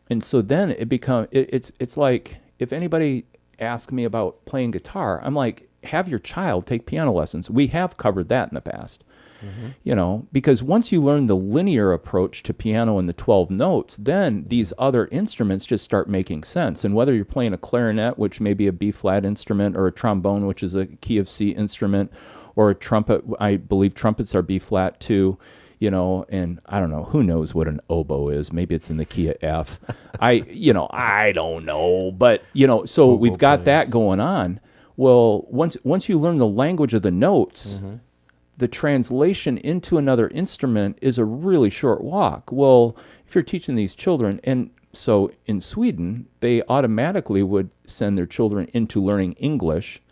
And so then it's like, if anybody asks me about playing guitar, I'm like, have your child take piano lessons. We have covered that in the past. You know, because once you learn the linear approach to piano and the 12 notes, then these other instruments just start making sense. And whether you're playing a clarinet, which may be a B-flat instrument, or a trombone, which is a key of C instrument, or a trumpet, I believe trumpets are B-flat too, you know, and I don't know, who knows what an oboe is? Maybe it's in the key of F. I don't know, but, you know, so we've got that going on. Well, once you learn the language of the notes, the translation into another instrument is a really short walk. Well, if you're teaching these children, and so in Sweden, they automatically would send their children into learning English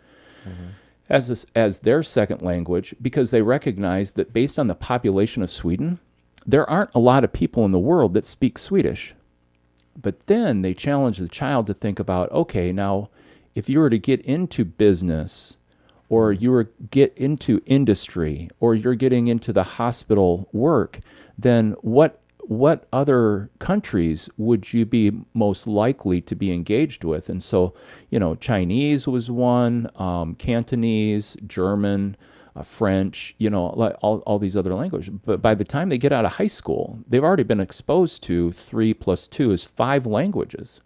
as their second language, because they recognize that based on the population of Sweden, there aren't a lot of people in the world that speak Swedish. But then they challenge the child to think about, okay, now, if you were to get into business, or you were get into industry, or you're getting into the hospital work, then what other countries would you be most likely to be engaged with? And so, you know, Chinese was one, Cantonese, German, French, you know, like all these other languages. But by the time they get out of high school, they've already been exposed to 3 + 2 is 5 languages.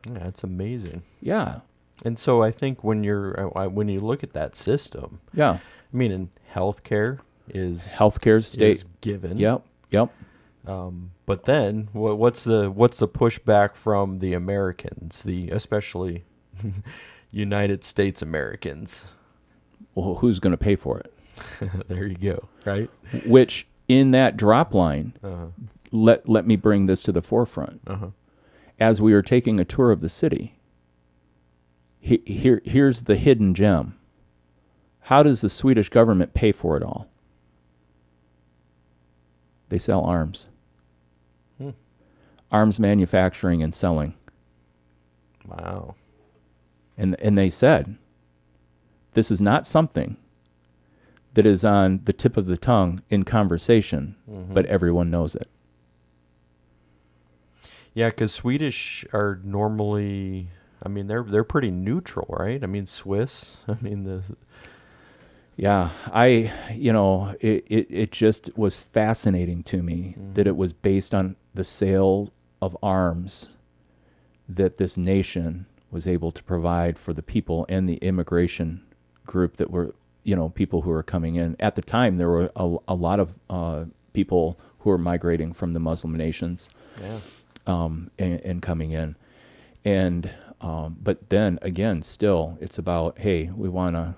Yeah, that's amazing. Yeah. And so I think when when you look at that system, Yeah. I mean, in healthcare Healthcare state. is given. Yep. Yep. But then what's the pushback from the Americans, especially United States Americans? Well, who's going to pay for it? There you go. Right. Which in that drop line, let me bring this to the forefront. As we were taking a tour of the city, here's the hidden gem. How does the Swedish government pay for it all? They sell arms. Arms manufacturing and selling. Wow. And they said, this is not something that is on the tip of the tongue in conversation, but everyone knows it. Yeah, because Swedish are normally, I mean, they're pretty neutral, right? I mean, Swiss, I mean, Yeah, it just was fascinating to me that it was based on the sale of arms that this nation was able to provide for the people and the immigration group that were, people who were coming in. At the time, there were a lot of people who were migrating from the Muslim nations, and coming in. And but then again, still, it's about, hey, we want a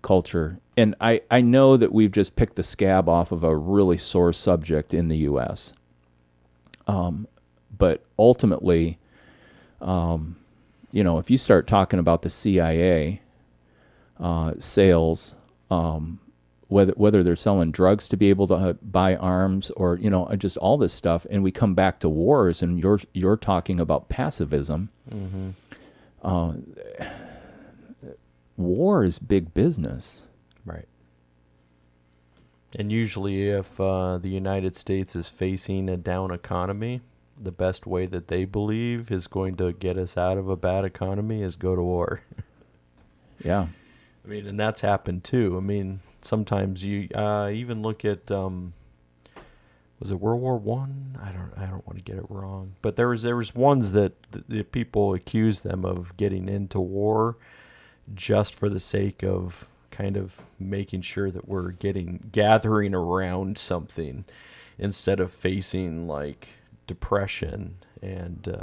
culture. And I know that we've just picked the scab off of a really sore subject in the U.S. But ultimately, if you start talking about the CIA sales, whether they're selling drugs to be able to buy arms, or just all this stuff, and we come back to wars, and you're talking about pacifism. War is big business. Right. And usually if the United States is facing a down economy, the best way that they believe is going to get us out of a bad economy is go to war. Yeah. I mean, and that's happened too. I mean, sometimes you even look at was it World War One? I don't want to get it wrong, but there was ones that the people accused them of getting into war just for the sake of kind of making sure that we're gathering around something instead of facing like depression and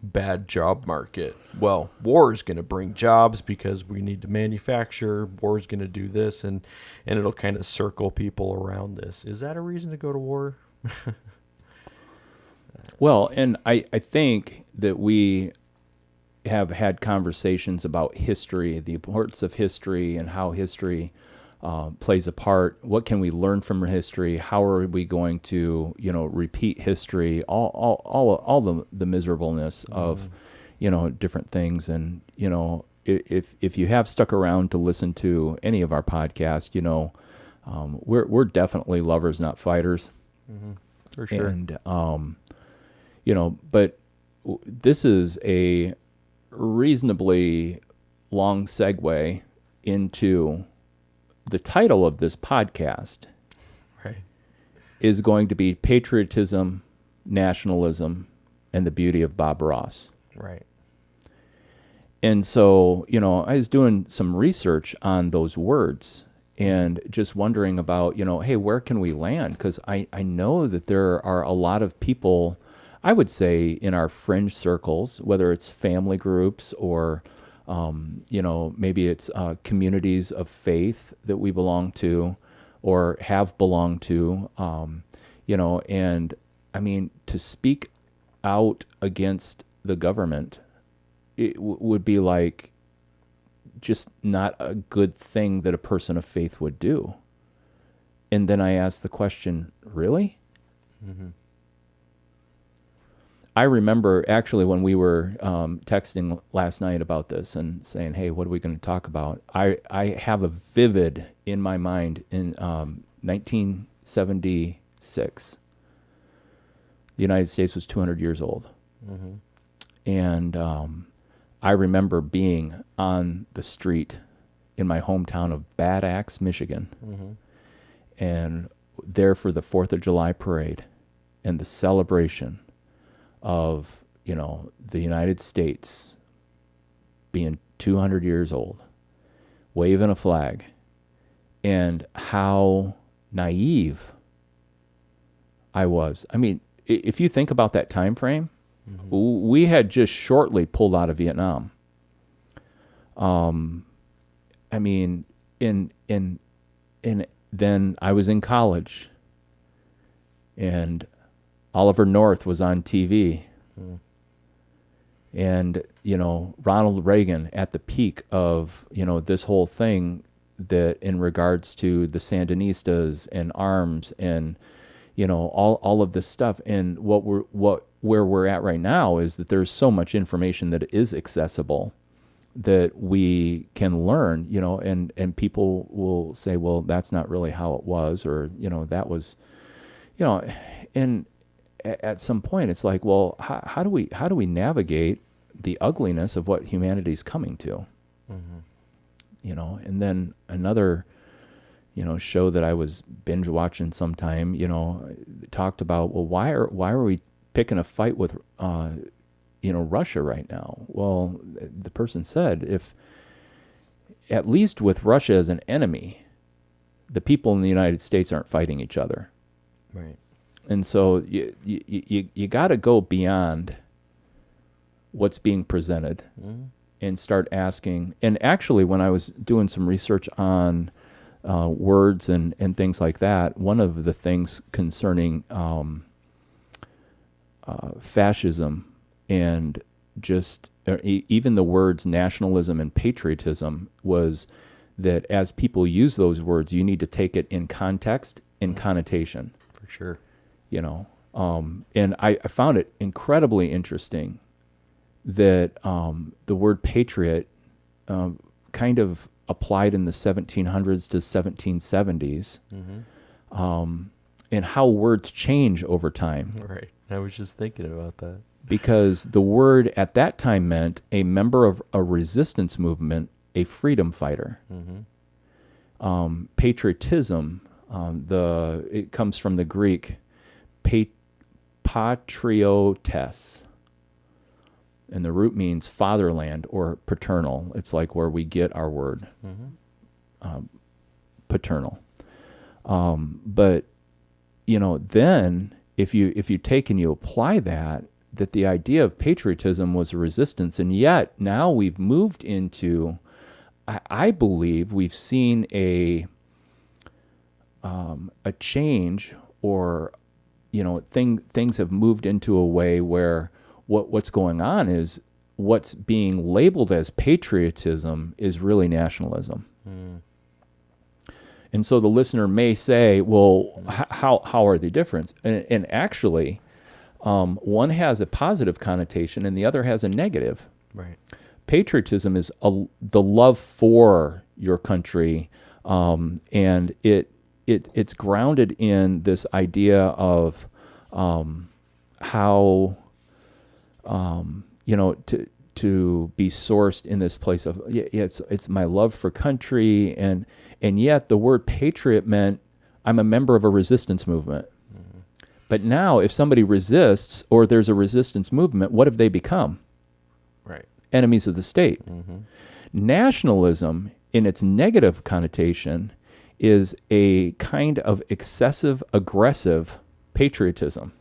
bad job market. Well, war is going to bring jobs because we need to manufacture. War is going to do this, and it'll kind of circle people around this. Is that a reason to go to war? Well, and I think that we have had conversations about history, the importance of history, and how history plays a part. What can we learn from history? How are we going to, repeat history? All the miserableness of, different things. And if you have stuck around to listen to any of our podcasts, we're definitely lovers, not fighters. For sure. And but this is a reasonably long segue into the title of this podcast. Right. Is going to be Patriotism, Nationalism, and the Beauty of Bob Ross. Right. And so, I was doing some research on those words and just wondering about, hey, where can we land? Because I know that there are a lot of people, I would say, in our fringe circles, whether it's family groups or, maybe it's communities of faith that we belong to or have belonged to, and I mean, to speak out against the government, it would be like just not a good thing that a person of faith would do. And then I asked the question, really? Mm-hmm. I remember actually when we were texting last night about this and saying, hey, what are we going to talk about? I have a vivid in my mind in 1976. The United States was 200 years old. Mm-hmm. And I remember being on the street in my hometown of Bad Axe, Michigan, and there for the 4th of July parade and the celebration of, the United States being 200 years old, waving a flag, and how naive I was. I mean, if you think about that time frame, we had just shortly pulled out of Vietnam. I mean, in then I was in college, and Oliver North was on TV. And, Ronald Reagan at the peak of, this whole thing, that in regards to the Sandinistas and arms and, all of this stuff. And where we're at right now is that there's so much information that is accessible that we can learn, and people will say, well, that's not really how it was, or, that was, and at some point it's like, well, how do we navigate the ugliness of what humanity's coming to? And then another, show that I was binge watching sometime, talked about, well, why are we picking a fight with, Russia right now? Well, the person said, if at least with Russia as an enemy, the people in the United States aren't fighting each other. Right. And so you got to go beyond what's being presented and start asking. And actually, when I was doing some research on words and things like that, one of the things concerning fascism and just even the words nationalism and patriotism was that as people use those words, you need to take it in context and connotation. For sure. And I found it incredibly interesting that the word patriot kind of applied in the 1700s to 1770s, and how words change over time. Right. I was just thinking about that. Because the word at that time meant a member of a resistance movement, a freedom fighter. Patriotism, it comes from the Greek patriotes, and the root means fatherland or paternal. It's like where we get our word, paternal. But then if you take and you apply that the idea of patriotism was a resistance, and yet now we've moved into, I believe we've seen a change, or things have moved into a way where what's going on is what's being labeled as patriotism is really nationalism. And so the listener may say, well, how are they different? And actually, one has a positive connotation and the other has a negative. Right. Patriotism is the love for your country, and it's grounded in this idea of how to be sourced in this place of it's my love for country, and yet the word patriot meant I'm a member of a resistance movement. But now if somebody resists or there's a resistance movement, what have they become? Right. Enemies of the state. Nationalism, in its negative connotation, is a kind of excessive, aggressive patriotism.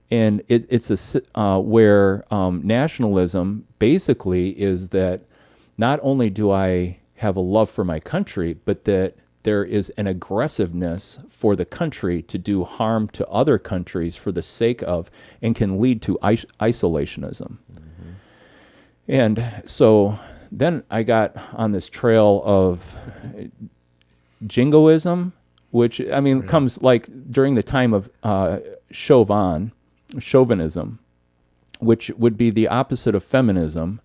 And it's where nationalism basically is that not only do I have a love for my country, but that there is an aggressiveness for the country to do harm to other countries for the sake of, and can lead to isolationism. And so then I got on this trail of jingoism, which, I mean, comes like during the time of chauvinism, which would be the opposite of feminism,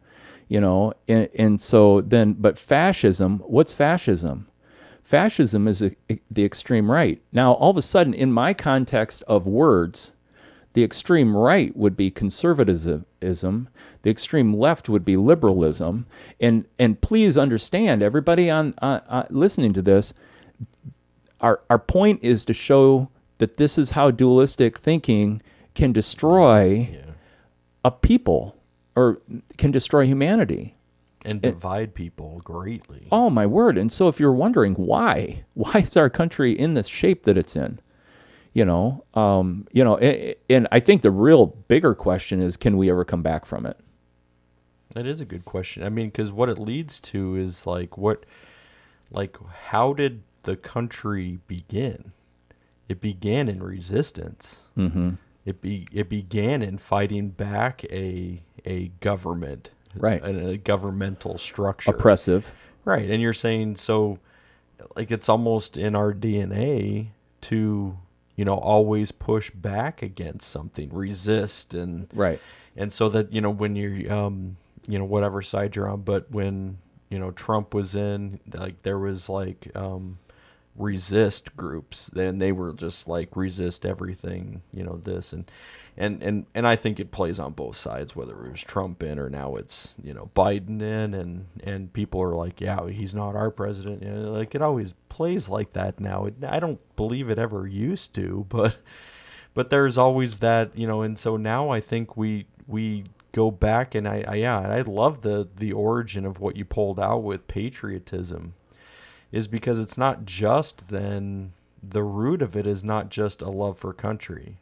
and so then, but fascism, what's fascism? Fascism is the extreme right. Now, all of a sudden, in my context of words, the extreme right would be conservatism, the extreme left would be liberalism, and please understand, everybody on listening to this, our point is to show that this is how dualistic thinking can destroy a people. or can destroy humanity. And divide people greatly. Oh, my word. And so if you're wondering why is our country in this shape that it's in? And I think the real bigger question is, can we ever come back from it? That is a good question. I mean, because what it leads to is how did the country begin? It began in resistance. Mm-hmm. It began in fighting back a government, right, a governmental structure, oppressive, right? And you're saying so, like it's almost in our DNA to always push back against something, resist, and right, and so that when you're whatever side you're on, but when Trump was in, like there was like resist groups, then they were just like resist everything, this and I think it plays on both sides, whether it was Trump in or now it's Biden in, and people are like, yeah, he's not our president. Like it always plays like that now. I don't believe it ever used to, but there's always that, and so now I think we go back, and I love the origin of what you pulled out with patriotism, is because it's not just then, the root of it is not just a love for country.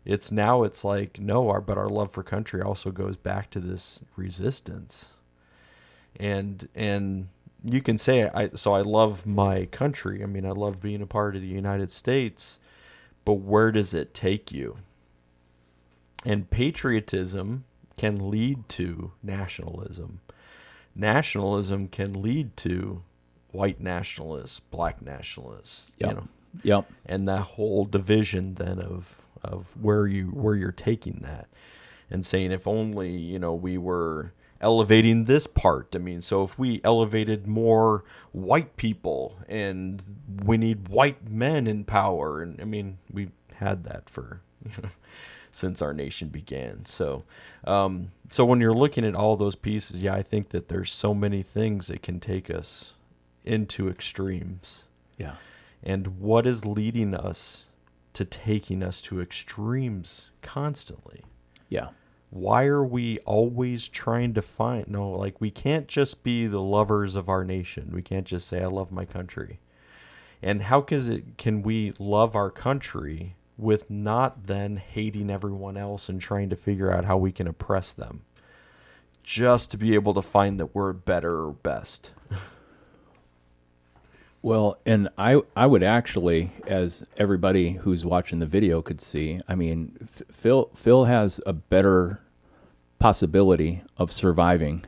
It's like, no, but our love for country also goes back to this resistance. And you can say, I love my country. I mean, I love being a part of the United States, but where does it take you? And patriotism can lead to nationalism. Nationalism can lead to white nationalists, black nationalists, Yep. And that whole division then of where you're taking that and saying, if only, we were elevating this part. I mean, so if we elevated more white people and we need white men in power, and I mean, we've had that for since our nation began. So when you're looking at all those pieces, I think that there's so many things that can take us into extremes. Yeah. And what is leading us to taking us to extremes constantly? Yeah. Why are we always trying to find, we can't just be the lovers of our nation. We can't just say, I love my country. And how can we love our country with not then hating everyone else and trying to figure out how we can oppress them just to be able to find that we're better or best? Well, and I would actually, as everybody who's watching the video could see, I mean, Phil has a better possibility of surviving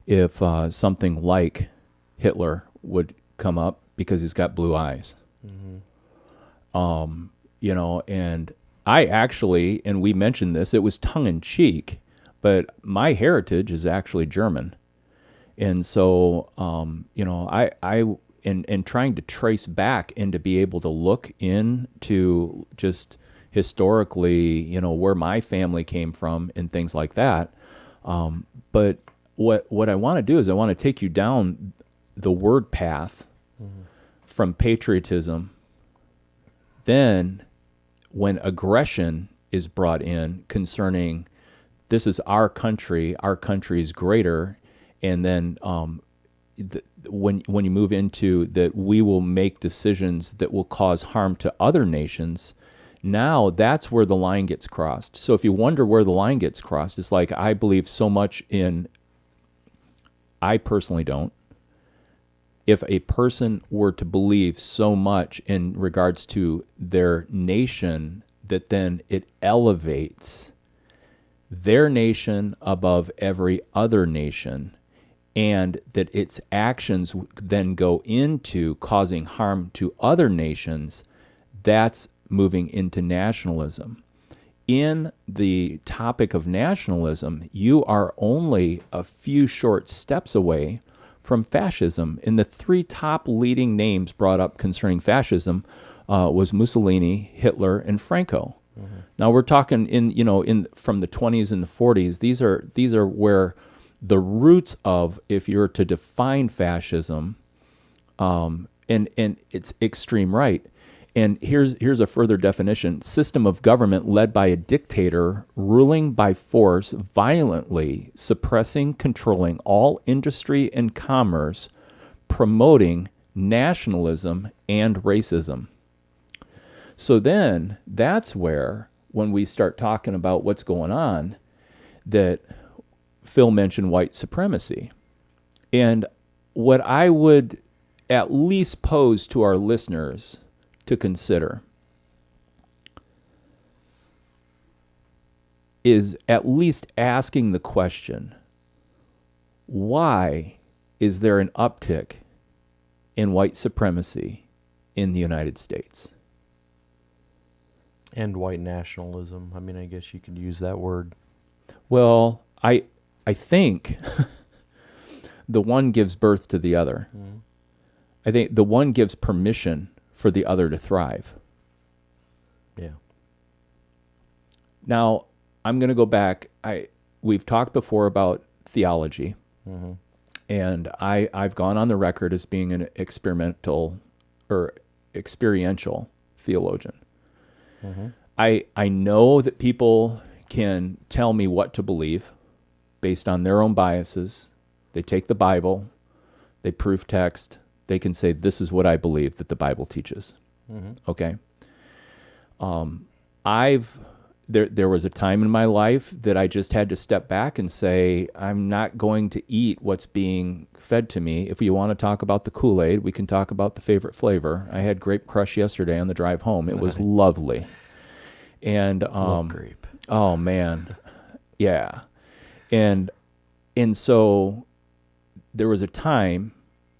if something like Hitler would come up, because he's got blue eyes. Mm-hmm. And I actually, and we mentioned this, it was tongue in cheek, but my heritage is actually German. And so, and trying to trace back and to be able to look into just historically, where my family came from and things like that. But what I want to do is I want to take you down the word path from patriotism. Then when aggression is brought in concerning this is our country is greater, and then when you move into that we will make decisions that will cause harm to other nations, now that's where the line gets crossed. So if you wonder where the line gets crossed, it's like I believe so much in, I personally don't. If a person were to believe so much in regards to their nation that then it elevates their nation above every other nation, and that its actions then go into causing harm to other nations, that's moving into nationalism. In the topic of nationalism, you are only a few short steps away from fascism. And the three top leading names brought up concerning fascism was Mussolini, Hitler, and Franco. Mm-hmm. Now we're talking from the 20s and the 40s. These are where the roots of, if you're to define fascism, and it's extreme right. And here's a further definition: system of government led by a dictator, ruling by force, violently suppressing, controlling all industry and commerce, promoting nationalism and racism. So then that's where, when we start talking about what's going on, that Phil mentioned white supremacy. And what I would at least pose to our listeners to consider is at least asking the question, why is there an uptick in white supremacy in the United States? And white nationalism. I mean, I guess you could use that word. Well, I think the one gives birth to the other. Mm. I think the one gives permission for the other to thrive. Yeah. Now, I'm going to go back. We've talked before about theology, and I've gone on the record as being an experiential theologian. I know that people can tell me what to believe based on their own biases. They take the Bible, they proof text, they can say, this is what I believe that the Bible teaches. Okay? There was a time in my life that I just had to step back and say, I'm not going to eat what's being fed to me. If you want to talk about the Kool-Aid, we can talk about the favorite flavor. I had Grape Crush yesterday on the drive home. It was lovely. And love grape. Oh man. Yeah. And so there was a time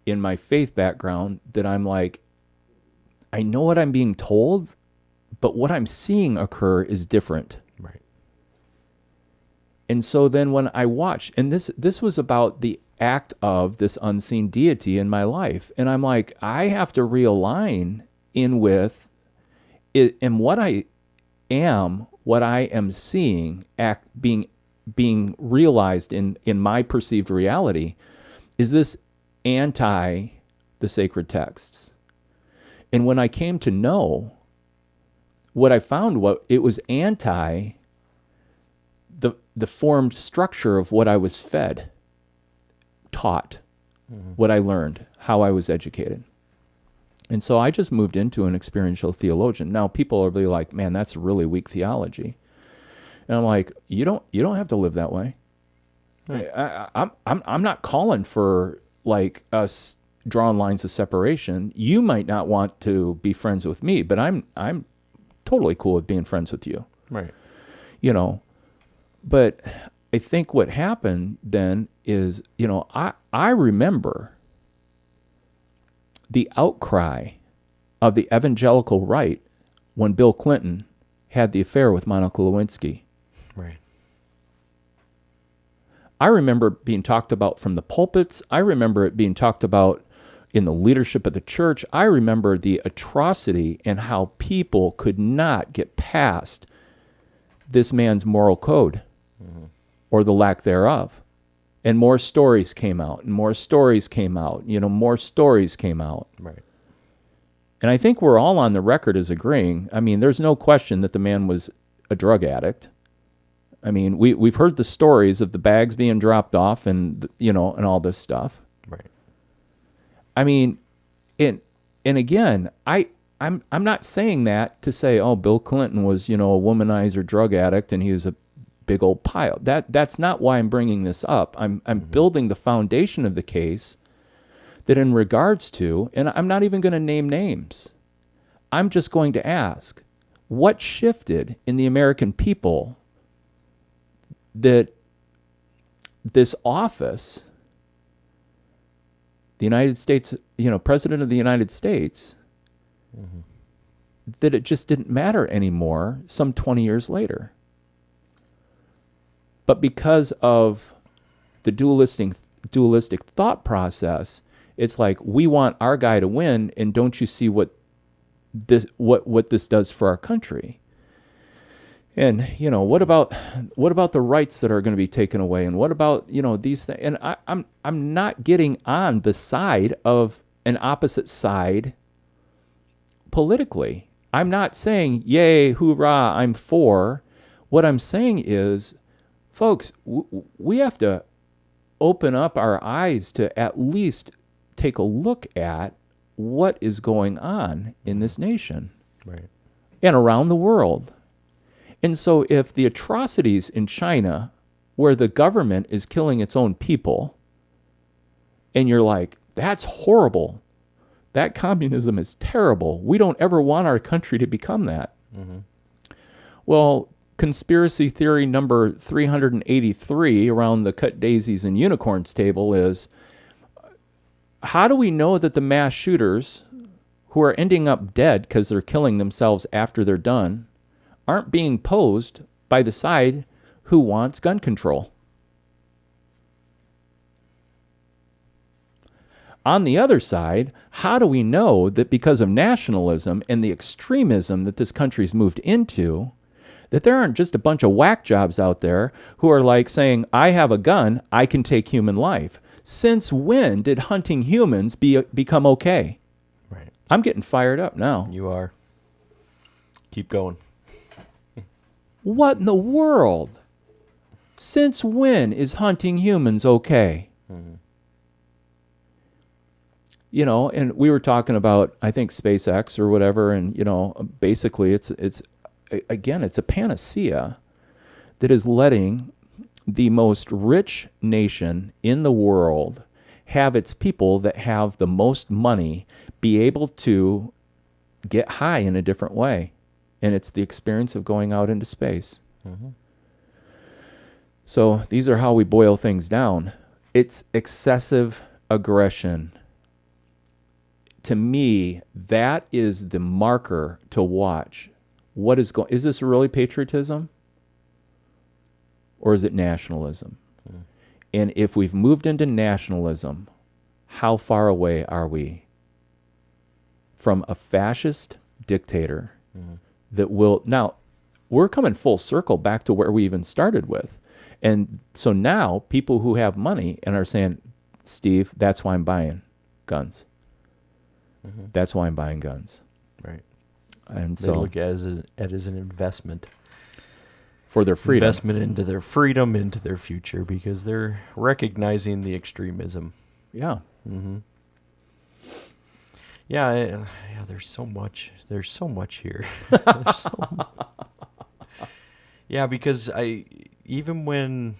in my faith background that I'm like, I know what I'm being told, but what I'm seeing occur is different. Right. And so then when I watched, and this was about the act of this unseen deity in my life, and I'm like, I have to realign in with it, and what I am seeing being realized in my perceived reality is this anti the sacred texts. And when I came to know, what I found, it was anti the formed structure of what I was fed, taught, what I learned, how I was educated. And so I just moved into an experiential theologian. Now people are really like, man, that's really weak theology. And I'm like, you don't have to live that way. Right. I'm not calling for like us drawing lines of separation. You might not want to be friends with me, but I'm totally cool with being friends with you. Right. You know, but I think what happened then is, I remember the outcry of the evangelical right when Bill Clinton had the affair with Monica Lewinsky. Right. I remember being talked about from the pulpits. I remember it being talked about in the leadership of the church. I remember the atrocity and how people could not get past this man's moral code or the lack thereof. And more stories came out, and more stories came out, more stories came out. Right. And I think we're all on the record as agreeing. I mean, there's no question that the man was a drug addict. I mean, we've heard the stories of the bags being dropped off and, and all this stuff. Right. I mean, and again, I'm not saying that to say, oh, Bill Clinton was, a womanizer drug addict and he was a big old pile. That's not why I'm bringing this up. I'm building the foundation of the case that in regards to, and I'm not even going to name names. I'm just going to ask, what shifted in the American people that this office, the United States, President of the United States, that it just didn't matter anymore some 20 years later. But because of the dualistic thought process, it's like, we want our guy to win, and don't you see what this does for our country? And what about the rights that are going to be taken away, and what about these things? And I'm not getting on the side of an opposite side politically. I'm not saying, yay, hoorah, I'm for. What I'm saying is, folks, we have to open up our eyes to at least take a look at what is going on in this nation Right. and around the world. And so if the atrocities in China, where the government is killing its own people, and you're like, that's horrible, that communism is terrible, we don't ever want our country to become that. Mm-hmm. Well, conspiracy theory number 383 around the cut daisies and unicorns table is, how do we know that the mass shooters who are ending up dead because they're killing themselves after they're done aren't being posed by the side who wants gun control? On the other side, how do we know that because of nationalism and the extremism that this country's moved into, that there aren't just a bunch of whack jobs out there who are like saying, I have a gun, I can take human life? Since when did hunting humans become okay? Right. I'm getting fired up now. You are. Keep going. What in the world? Since when is hunting humans okay? Mm-hmm. You know, and we were talking about, I think, SpaceX or whatever, and, you know, basically it's a panacea that is letting the most rich nation in the world have its people that have the most money be able to get high in a different way. And it's the experience of going out into space. Mm-hmm. So these are how we boil things down. It's excessive aggression. To me, that is the marker to watch. What is going? Is this really patriotism? Or is it nationalism? Mm. And if we've moved into nationalism, how far away are we from a fascist dictator that will... Now, we're coming full circle back to where we even started with. And so now people who have money and are saying, Steve, that's why I'm buying guns. Mm-hmm. That's why I'm buying guns. Right. And They so look at it as an investment. for their freedom. Investment into their freedom, into their future, because they're recognizing the extremism. Yeah. Mm-hmm. Yeah, there's so much. There's so much here. There's so much. Yeah, because even when,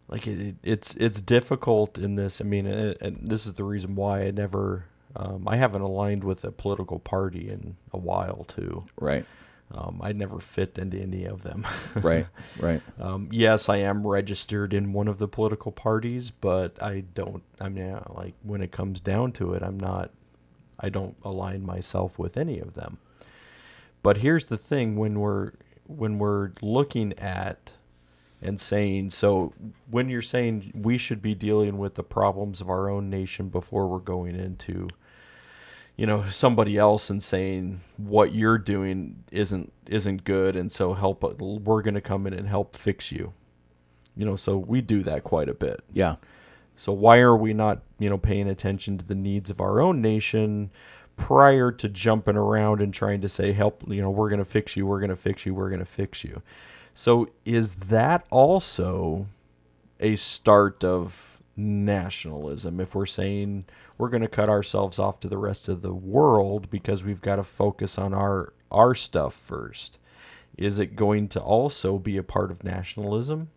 like, it's difficult in this. I mean, and this is the reason why I never, I haven't aligned with a political party in a while too. Right. I never fit into any of them. Right. Yes, I am registered in one of the political parties, but I mean, like, when it comes down to it, I don't align myself with any of them. But here's the thing, when we're looking at and saying, so when you're saying we should be dealing with the problems of our own nation before we're going into, somebody else and saying what you're doing isn't good, and so we're going to come in and help fix you. So we do that quite a bit. Yeah. So why are we not, paying attention to the needs of our own nation prior to jumping around and trying to say, help, we're going to fix you, we're going to fix you, we're going to fix you. So is that also a start of nationalism? If we're saying we're going to cut ourselves off to the rest of the world because we've got to focus on our stuff first, is it going to also be a part of nationalism?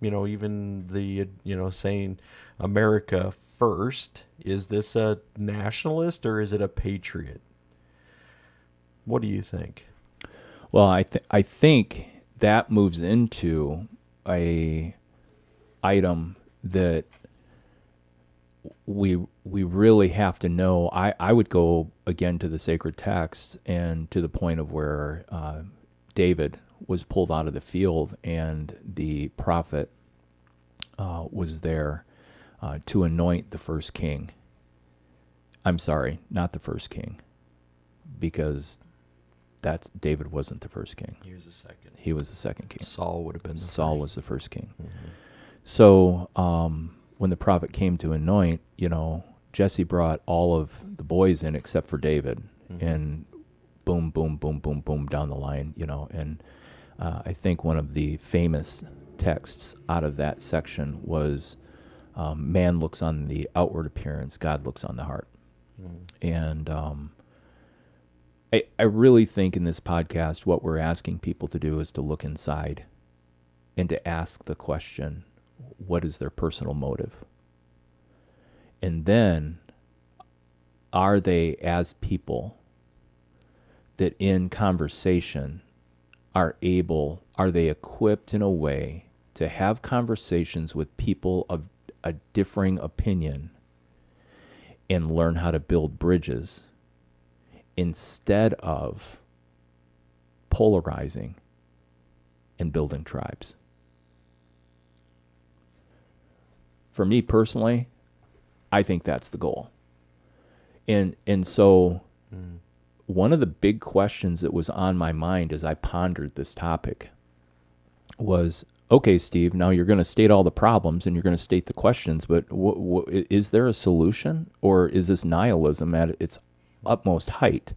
Even the, saying America first, is this a nationalist or is it a patriot? What do you think? Well, I think that moves into a item that we really have to know. I would go again to the sacred text and to the point of where David was pulled out of the field and the prophet was there to anoint the first king. I'm sorry, not the first king, because David wasn't the first king. He was the second. He was the second king. Saul would have been the Saul first. was the first king. Mm-hmm. So when the prophet came to anoint, Jesse brought all of the boys in except for David. and boom, boom, boom, boom, boom down the line, and I think one of the famous texts out of that section was man looks on the outward appearance, God looks on the heart. And I really think in this podcast what we're asking people to do is to look inside and to ask the question, what is their personal motive? And then, are they, as people, that in conversation are they equipped in a way to have conversations with people of a differing opinion and learn how to build bridges instead of polarizing and building tribes? For me personally, I think that's the goal. And so one of the big questions that was on my mind as I pondered this topic was, okay, Steve, now you're going to state all the problems and you're going to state the questions, but is there a solution, or is this nihilism at its utmost height?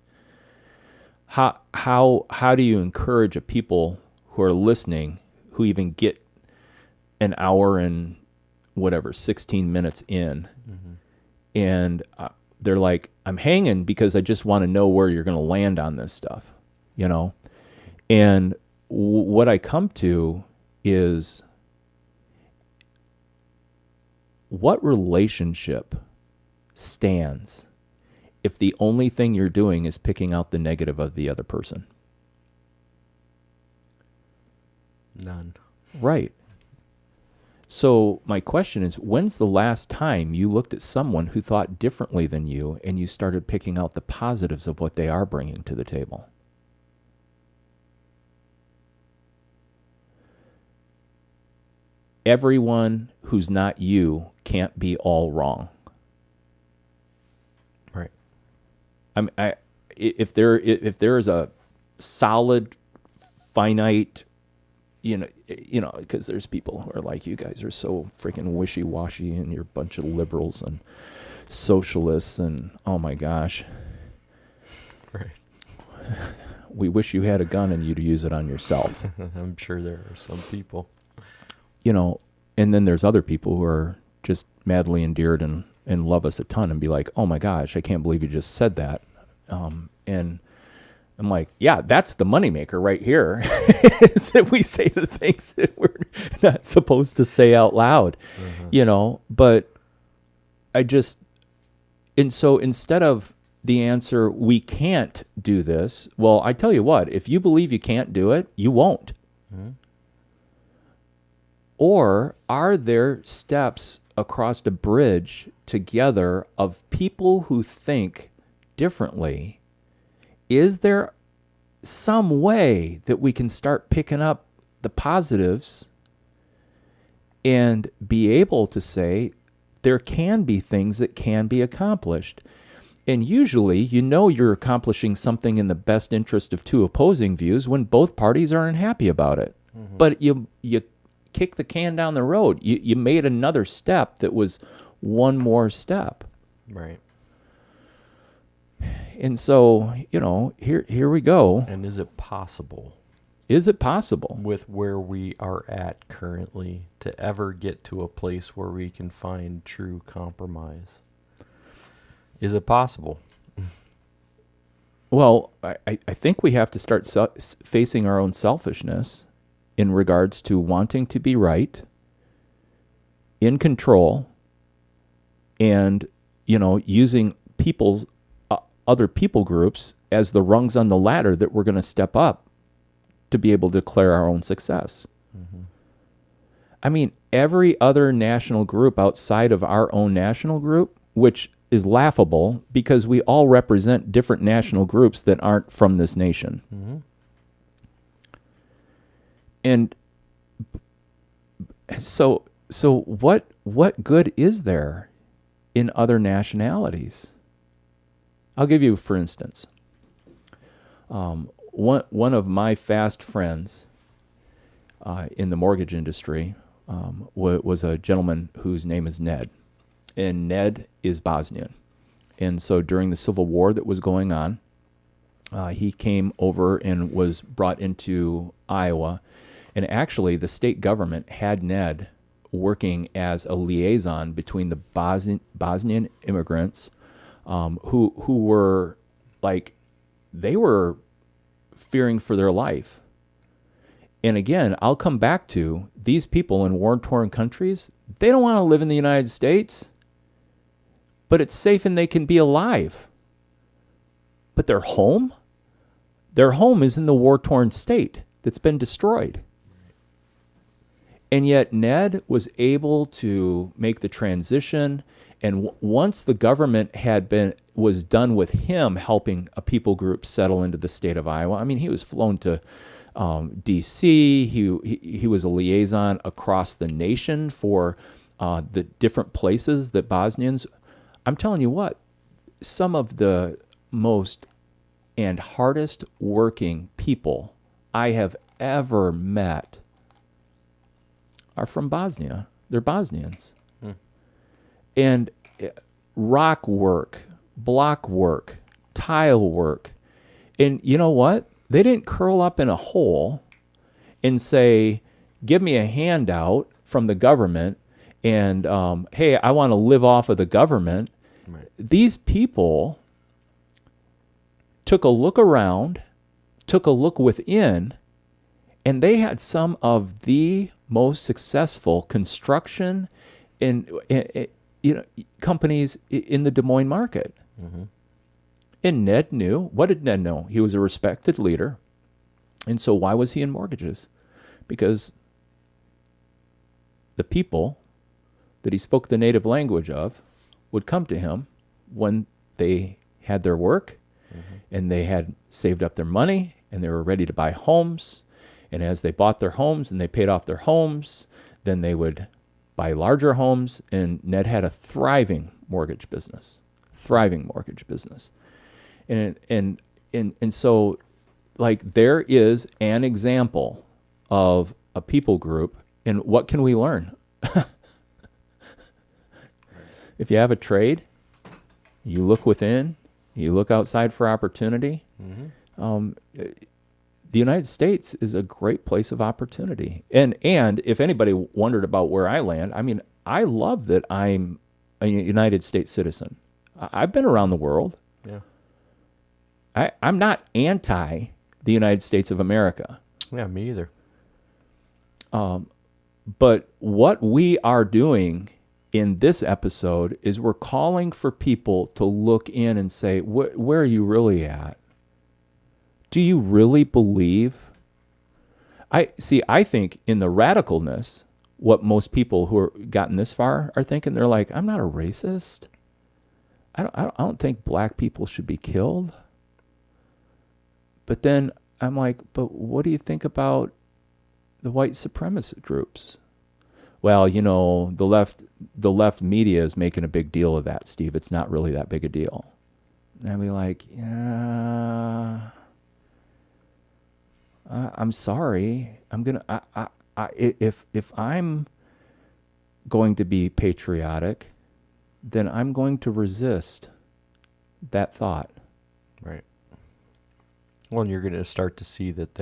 How do you encourage a people who are listening, who even get an hour and 16 minutes in, and they're like, I'm hanging because I just want to know where you're going to land on this stuff, And what I come to is, what relationship stands if the only thing you're doing is picking out the negative of the other person? None. Right. So my question is, when's the last time you looked at someone who thought differently than you and you started picking out the positives of what they are bringing to the table? Everyone who's not you can't be all wrong. Right. If there is a solid, finite, because there's people who are like, you guys are so freaking wishy-washy and you're a bunch of liberals and socialists and oh my gosh. Right. We wish you had a gun and you'd use it on yourself. I'm sure there are some people. And then there's other people who are just madly endeared and love us a ton and be like, oh my gosh, I can't believe you just said that. And I'm like, yeah, that's the moneymaker right here, is that we say the things that we're not supposed to say out loud, but and so instead of the answer, we can't do this, well, I tell you what, if you believe you can't do it, you won't. Or are there steps across a bridge together of people who think differently? Is there some way that we can start picking up the positives and be able to say there can be things that can be accomplished? And usually, you're accomplishing something in the best interest of two opposing views when both parties are unhappy about it. But you kick the can down the road. You made another step that was one more step. Right. And so, here we go. And is it possible? Is it possible? With where we are at currently to ever get to a place where we can find true compromise? Is it possible? Well, I think we have to start facing our own selfishness in regards to wanting to be right, in control, and, using other people groups as the rungs on the ladder that we're going to step up to be able to declare our own success. I mean, every other national group outside of our own national group, which is laughable because we all represent different national groups that aren't from this nation. And so what good is there in other nationalities? I'll give you, for instance, one of my fast friends in the mortgage industry was a gentleman whose name is Ned, and Ned is Bosnian. And so during the civil war that was going on, He came over and was brought into Iowa. And actually, the state government had Ned working as a liaison between the Bosnian immigrants who were like, they were fearing for their life. And again, I'll come back to these people in war-torn countries. They don't want to live in the United States, but it's safe and they can be alive. But their home is in the war-torn state that's been destroyed. And yet Ned was able to make the transition. And once the government was done with him helping a people group settle into the state of Iowa, I mean, he was flown to D.C. He was a liaison across the nation for the different places that Bosnians. I'm telling you what, some of the most and hardest working people I have ever met are from Bosnia. They're Bosnians. And rock work, block work, tile work. And you know what? They didn't curl up in a hole and say, give me a handout from the government and, hey, I want to live off of the government. Right. These people took a look around, took a look within, and they had some of the most successful construction and companies in the Des Moines market. Mm-hmm. And Ned knew. What did Ned know? He was a respected leader. And so why was he in mortgages? Because the people that he spoke the native language of would come to him when they had their work, mm-hmm. and they had saved up their money and they were ready to buy homes. And as they bought their homes and they paid off their homes, then they would buy larger homes. And Ned had a thriving mortgage business. And so, like, there is an example of a people group, and what can we learn? If you have a trade, you look within, you look outside for opportunity. Mm-hmm. The United States is a great place of opportunity. And if anybody wondered about where I land, I mean, I love that I'm a United States citizen. I've been around the world. Yeah. I'm not anti the United States of America. Yeah, me either. But what we are doing in this episode is we're calling for people to look in and say, where are you really at? Do you really believe? I think in the radicalness, what most people who are gotten this far are thinking, they're like, I'm not a racist. I don't think black people should be killed. But then I'm like, but what do you think about the white supremacist groups? Well, the left media is making a big deal of that, Steve. It's not really that big a deal. And I'd be like, yeah, I'm sorry. If I'm going to be patriotic, then I'm going to resist that thought. Right. Well, and you're going to start to see that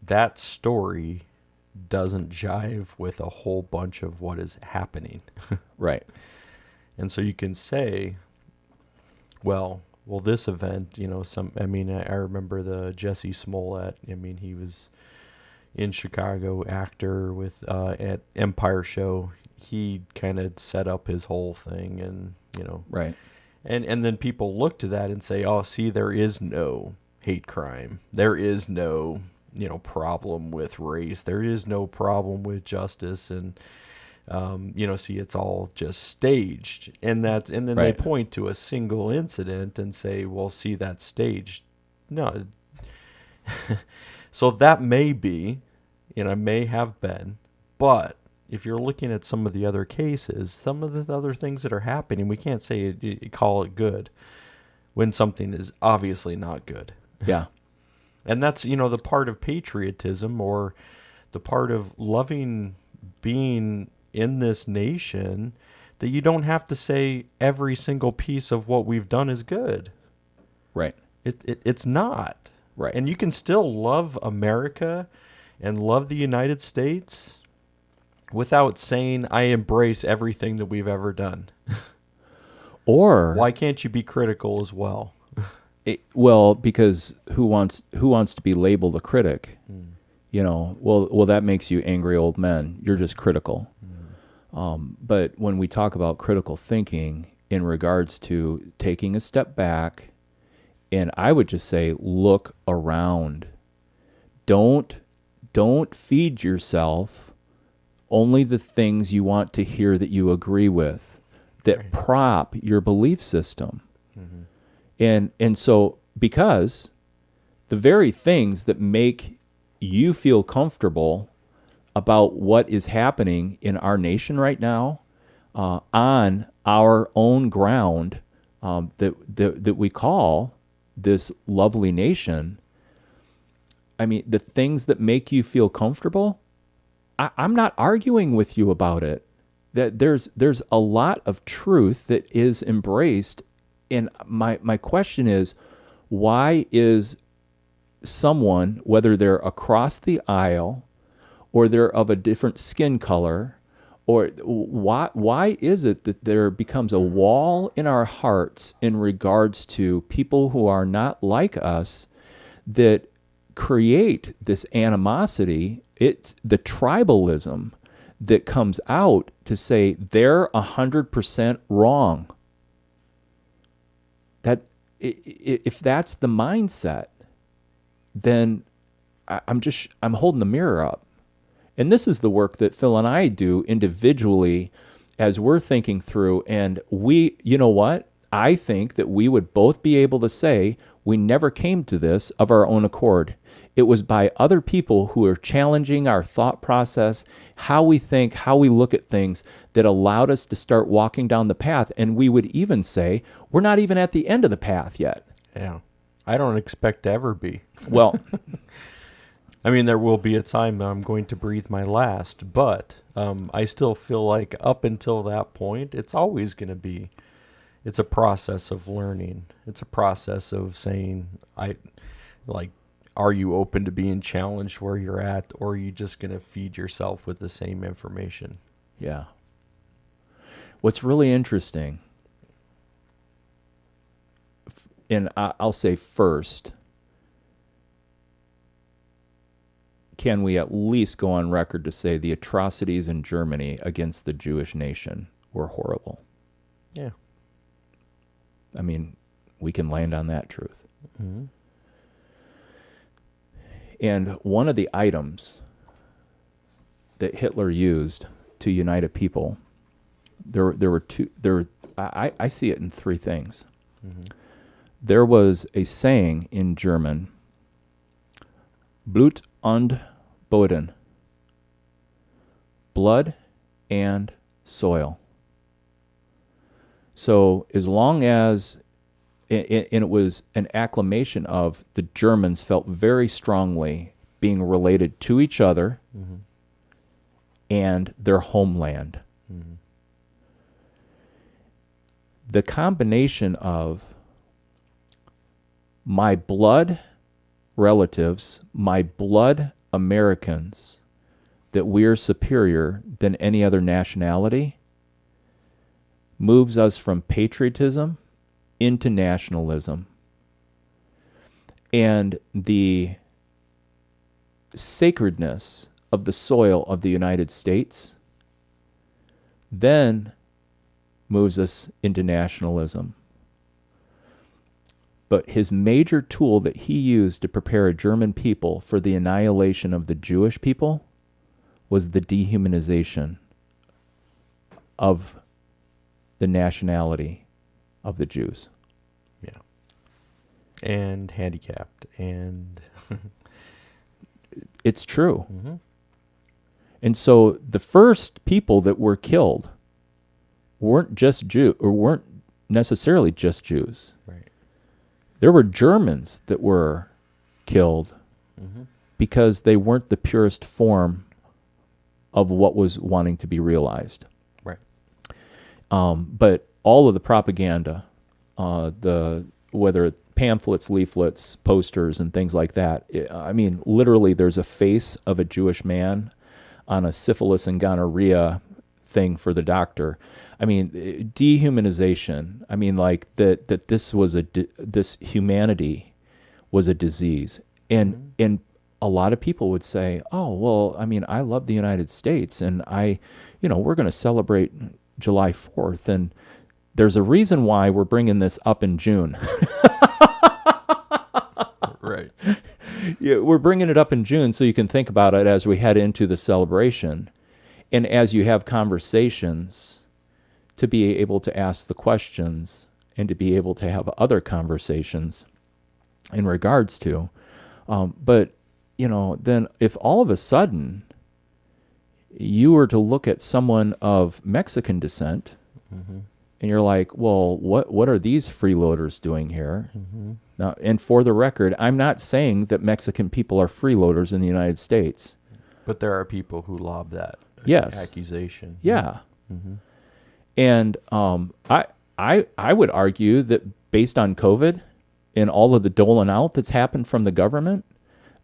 that story doesn't jive with a whole bunch of what is happening. Right. And so you can say, well, this event, I remember the Jesse Smollett. I mean, he was in Chicago, actor with at Empire Show. He kind of set up his whole thing, and right. And then people look to that and say, oh, see, there is no hate crime. There is no, problem with race. There is no problem with justice. And, see, it's all just staged. And then right. They point to a single incident and say, well, see, that's staged. No. So that may be, may have been, but if you're looking at some of the other cases, some of the other things that are happening, we can't say call it good when something is obviously not good. Yeah. And that's, the part of patriotism, or the part of loving being in this nation, that you don't have to say every single piece of what we've done is good. Right. It's not. Right. And you can still love America and love the United States without saying, I embrace everything that we've ever done. Or Why can't you be critical as well? well, because who wants to be labeled a critic? Well, that makes you angry old men. You're just critical. But when we talk about critical thinking in regards to taking a step back, and I would just say, look around. Don't feed yourself only the things you want to hear that you agree with, that prop your belief system. And so, because the very things that make you feel comfortable about what is happening in our nation right now, on our own ground, that we call this lovely nation, I mean, the things that make you feel comfortable, I'm not arguing with you about it. That there's a lot of truth that is embraced. And my question is, why is someone, whether they're across the aisle or they're of a different skin color, or why is it that there becomes a wall in our hearts in regards to people who are not like us, that create this animosity? It's the tribalism that comes out to say they're 100% wrong. That if that's the mindset, then I'm holding the mirror up. And this is the work that Phil and I do individually as we're thinking through. And you know what? I think that we would both be able to say we never came to this of our own accord. It was by other people who are challenging our thought process, how we think, how we look at things, that allowed us to start walking down the path. And we would even say we're not even at the end of the path yet. Yeah. I don't expect to ever be. Well, I mean, there will be a time that I'm going to breathe my last, but I still feel like up until that point, it's always going to be, it's a process of learning. It's a process of saying, are you open to being challenged where you're at, or are you just going to feed yourself with the same information? Yeah. What's really interesting, and I'll say first, can we at least go on record to say the atrocities in Germany against the Jewish nation were horrible? Yeah. I mean, we can land on that truth. Mm-hmm. And one of the items that Hitler used to unite a people, there were two. I see it in three things. Mm-hmm. There was a saying in German, Blut und Boden, blood and soil. So as long as, and it was an acclamation of the Germans felt very strongly being related to each other and their homeland. Mm-hmm. The combination of my blood relatives, my blood Americans, that we're superior than any other nationality, moves us from patriotism into nationalism. And the sacredness of the soil of the United States then moves us into nationalism. But his major tool that he used to prepare a German people for the annihilation of the Jewish people was the dehumanization of the nationality of the Jews. Yeah. And handicapped. And it's true. Mm-hmm. And so the first people that were killed weren't necessarily just Jews. Right. There were Germans that were killed because they weren't the purest form of what was wanting to be realized. Right. But all of the propaganda, whether pamphlets, leaflets, posters, and things like that. I mean, literally, there's a face of a Jewish man on a syphilis and gonorrhea thing for the doctor. I mean, dehumanization. I mean, like that this was this humanity was a disease, and a lot of people would say, "Oh, well, I mean, I love the United States, and we're going to celebrate July 4th, and there's a reason why we're bringing this up in June." Right. Yeah, we're bringing it up in June so you can think about it as we head into the celebration, and as you have conversations, to be able to ask the questions and to be able to have other conversations in regards to. But then if all of a sudden you were to look at someone of Mexican descent, and you're like, well, what are these freeloaders doing here? Now, and for the record, I'm not saying that Mexican people are freeloaders in the United States. But there are people who lob that accusation. Yeah. And I would argue that based on COVID and all of the doling out that's happened from the government,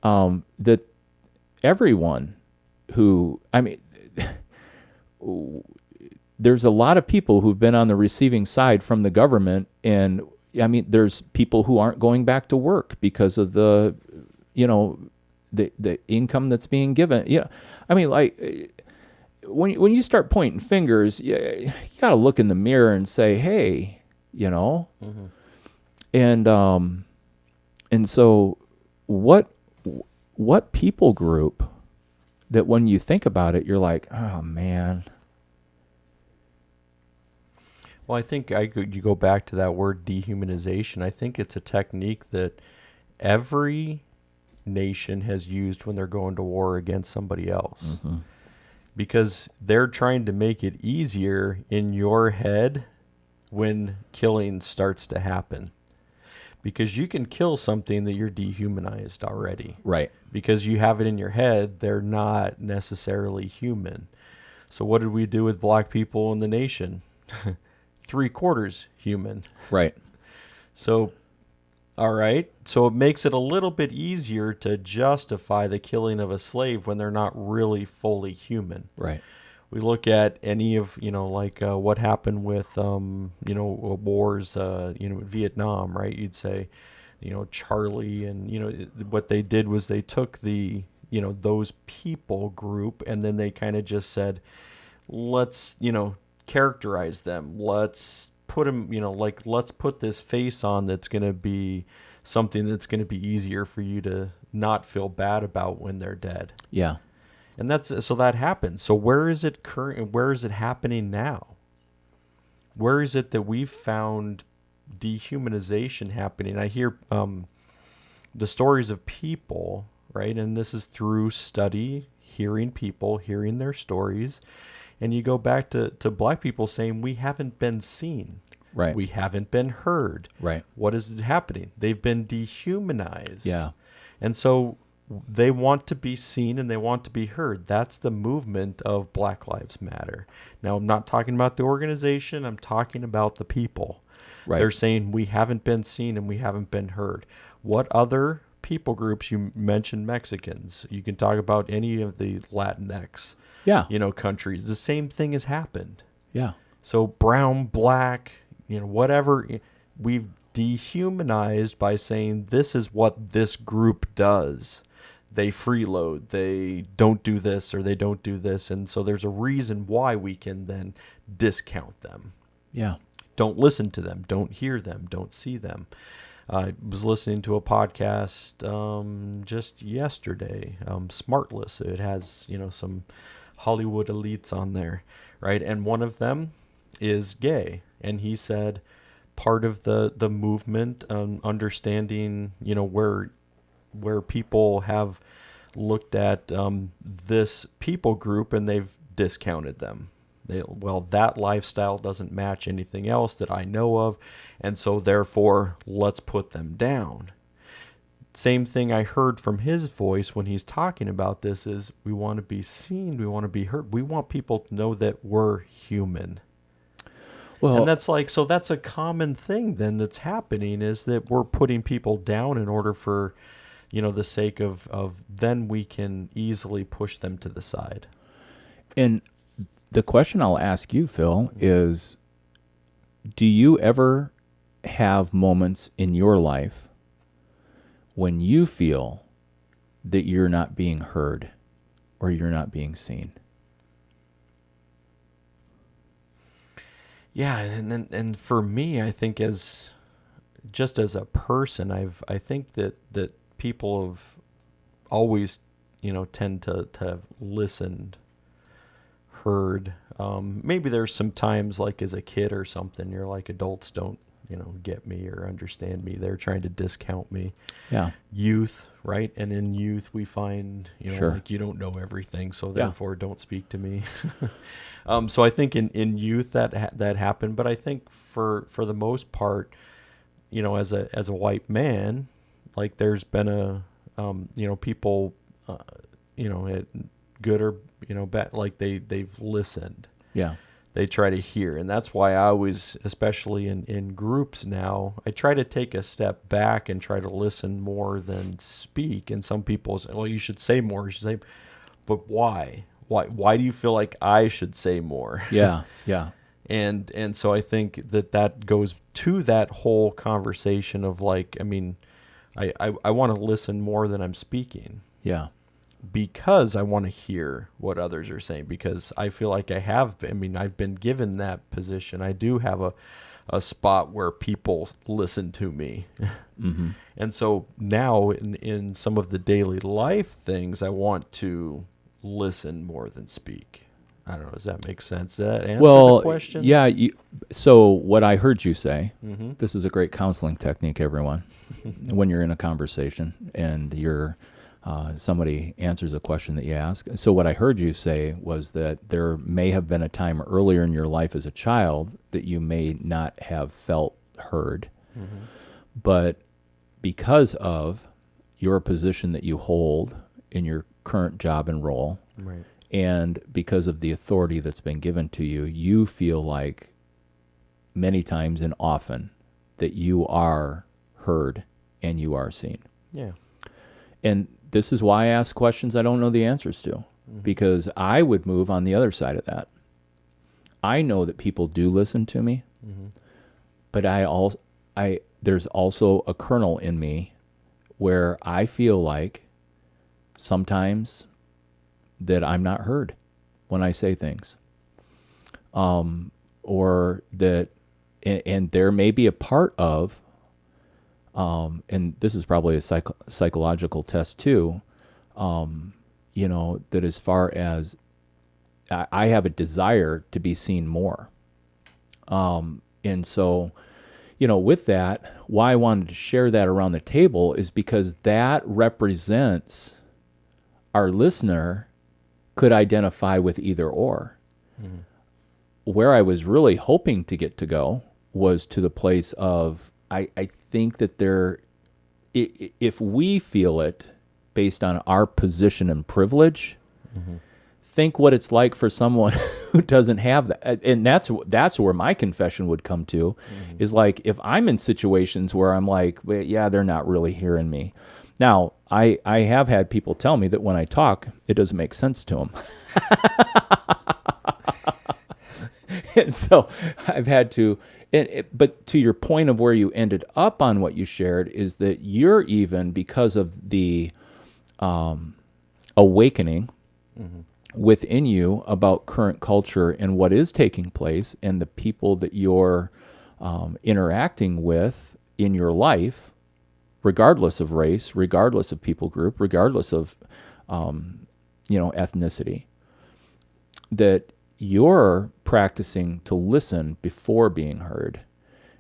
that everyone who, I mean, there's a lot of people who've been on the receiving side from the government, and I mean, there's people who aren't going back to work because of the income that's being given. Yeah, I mean, like when you start pointing fingers, you got to look in the mirror and say, hey, and so what people group that when you think about it, you're like, oh man. Well, I think you go back to that word dehumanization. I think it's a technique that every nation has used when they're going to war against somebody else. Because they're trying to make it easier in your head when killing starts to happen. Because you can kill something that you're dehumanized already. Right. Because you have it in your head, they're not necessarily human. So what did we do with black people in the nation? 3/4 human. Right. So, all right. So it makes it a little bit easier to justify the killing of a slave when they're not really fully human. Right. We look at any of, what happened with, wars, Vietnam, right? You'd say, Charlie, and, what they did was they took the, those people group, and then they kind of just said, let's, characterize them. Let's put them, let's put this face on that's going to be something that's going to be easier for you to not feel bad about when they're dead. Yeah. And so that happens. So where is it where is it happening now? Where is it that we've found dehumanization happening? I hear the stories of people, right? And this is through study, hearing people, hearing their stories. And you go back to black people saying, we haven't been seen. Right. We haven't been heard. Right. What is happening? They've been dehumanized. Yeah. And so they want to be seen and they want to be heard. That's the movement of Black Lives Matter. Now, I'm not talking about the organization. I'm talking about the people. Right. They're saying we haven't been seen and we haven't been heard. What other people groups? You mentioned Mexicans. You can talk about any of the Latinx countries. The same thing has happened. Yeah. So brown, black, whatever, we've dehumanized by saying this is what this group does. They freeload, they don't do this or they don't do this. And so there's a reason why we can then discount them. Yeah. Don't listen to them. Don't hear them. Don't see them. I was listening to a podcast just yesterday, Smartless. It has, some Hollywood elites on there, right? And one of them is gay. And he said part of the movement, understanding, where people have looked at this people group and they've discounted them. That lifestyle doesn't match anything else that I know of, and so therefore let's put them down. Same thing I heard from his voice when he's talking about this is we want to be seen, we want to be heard, we want people to know that we're human. Well, And that's like, so that's a common thing then that's happening, is that we're putting people down in order for, the sake of then we can easily push them to the side. and the question I'll ask you, Phil, is do you ever have moments in your life when you feel that you're not being heard or you're not being seen? Yeah, and for me, I think as a person, I think that people have always, tend to have listened, heard. Maybe there's some times like as a kid or something, you're like, adults don't, get me or understand me. They're trying to discount me. Yeah. Youth, right? And in youth, we find, Sure. like, you don't know everything, so Yeah. therefore don't speak to me. So I think in youth that happened, but I think for the most part, as a white man, like there's been people, good or bad, like they've listened. Yeah. They try to hear, and that's why I always, especially in groups now, I try to take a step back and try to listen more than speak. And some people say, well, you should say more. You should say, but why? Why do you feel like I should say more? Yeah. Yeah. And so I think that goes to that whole conversation of like, I mean, I want to listen more than I'm speaking, Yeah. because I want to hear what others are saying, because I feel like I've been given that position. I do have a spot where people listen to me. Mm-hmm. And so now in some of the daily life things, I want to listen more than speak. I don't know. Does that make sense? Does that answer the question? Yeah. So what I heard you say, Mm-hmm. this is a great counseling technique, everyone. When you're in a conversation and somebody answers a question that you ask. So what I heard you say was that there may have been a time earlier in your life as a child that you may not have felt heard, Mm-hmm. but because of your position that you hold in your current job and role, Right. and because of the authority that's been given to you, you feel like many times and often that you are heard and you are seen. Yeah. And this is why I ask questions I don't know the answers to, because I would move on the other side of that. I know that people do listen to me, but there's also a kernel in me where I feel like sometimes that I'm not heard when I say things, or that, and there may be a part of, and this is probably a psychological test too, that as far as I have a desire to be seen more. And so, with that, why I wanted to share that around the table is because that represents our listener could identify with either or. Mm-hmm. Where I was really hoping to get to go was to the place of, I think that if we feel it based on our position and privilege, think what it's like for someone who doesn't have that. And that's where my confession would come to, is like, if I'm in situations where I'm like, well, yeah, they're not really hearing me. Now, I have had people tell me that when I talk, it doesn't make sense to them. And so I've had to, but to your point of where you ended up on what you shared, is that you're even, because of the awakening within you about current culture and what is taking place and the people that you're interacting with in your life, regardless of race, regardless of people group, regardless of ethnicity, that you're practicing to listen before being heard,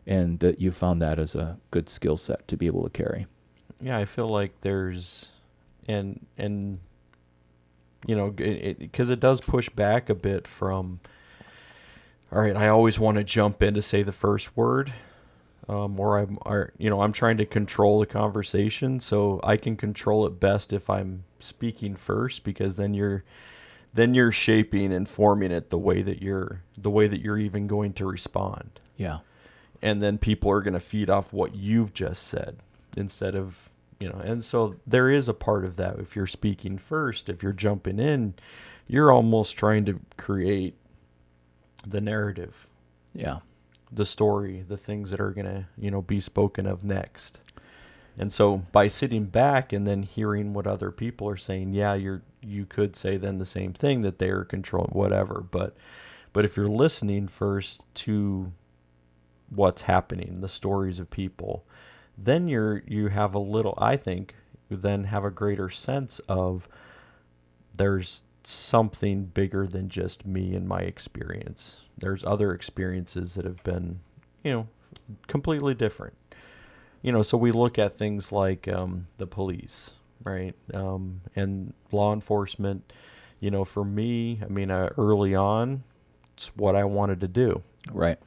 and that you found that as a good skill set to be able to carry. Yeah, I feel like there's, and because it does push back a bit from, all right, I always want to jump in to say the first word, or I'm trying to control the conversation, so I can control it best if I'm speaking first, because then then you're shaping and forming it the way that you're even going to respond. Yeah. And then people are going to feed off what you've just said instead of, and so there is a part of that. If you're speaking first, if you're jumping in, you're almost trying to create the narrative. Yeah. The story, the things that are going to, be spoken of next. And so by sitting back and then hearing what other people are saying, yeah, you could say then the same thing, that they're controlling whatever. But if you're listening first to what's happening, the stories of people, then you have a little, I think, you then have a greater sense of there's something bigger than just me and my experience. There's other experiences that have been, completely different. So we look at things like the police, right? And law enforcement, for me, early on, it's what I wanted to do. Right.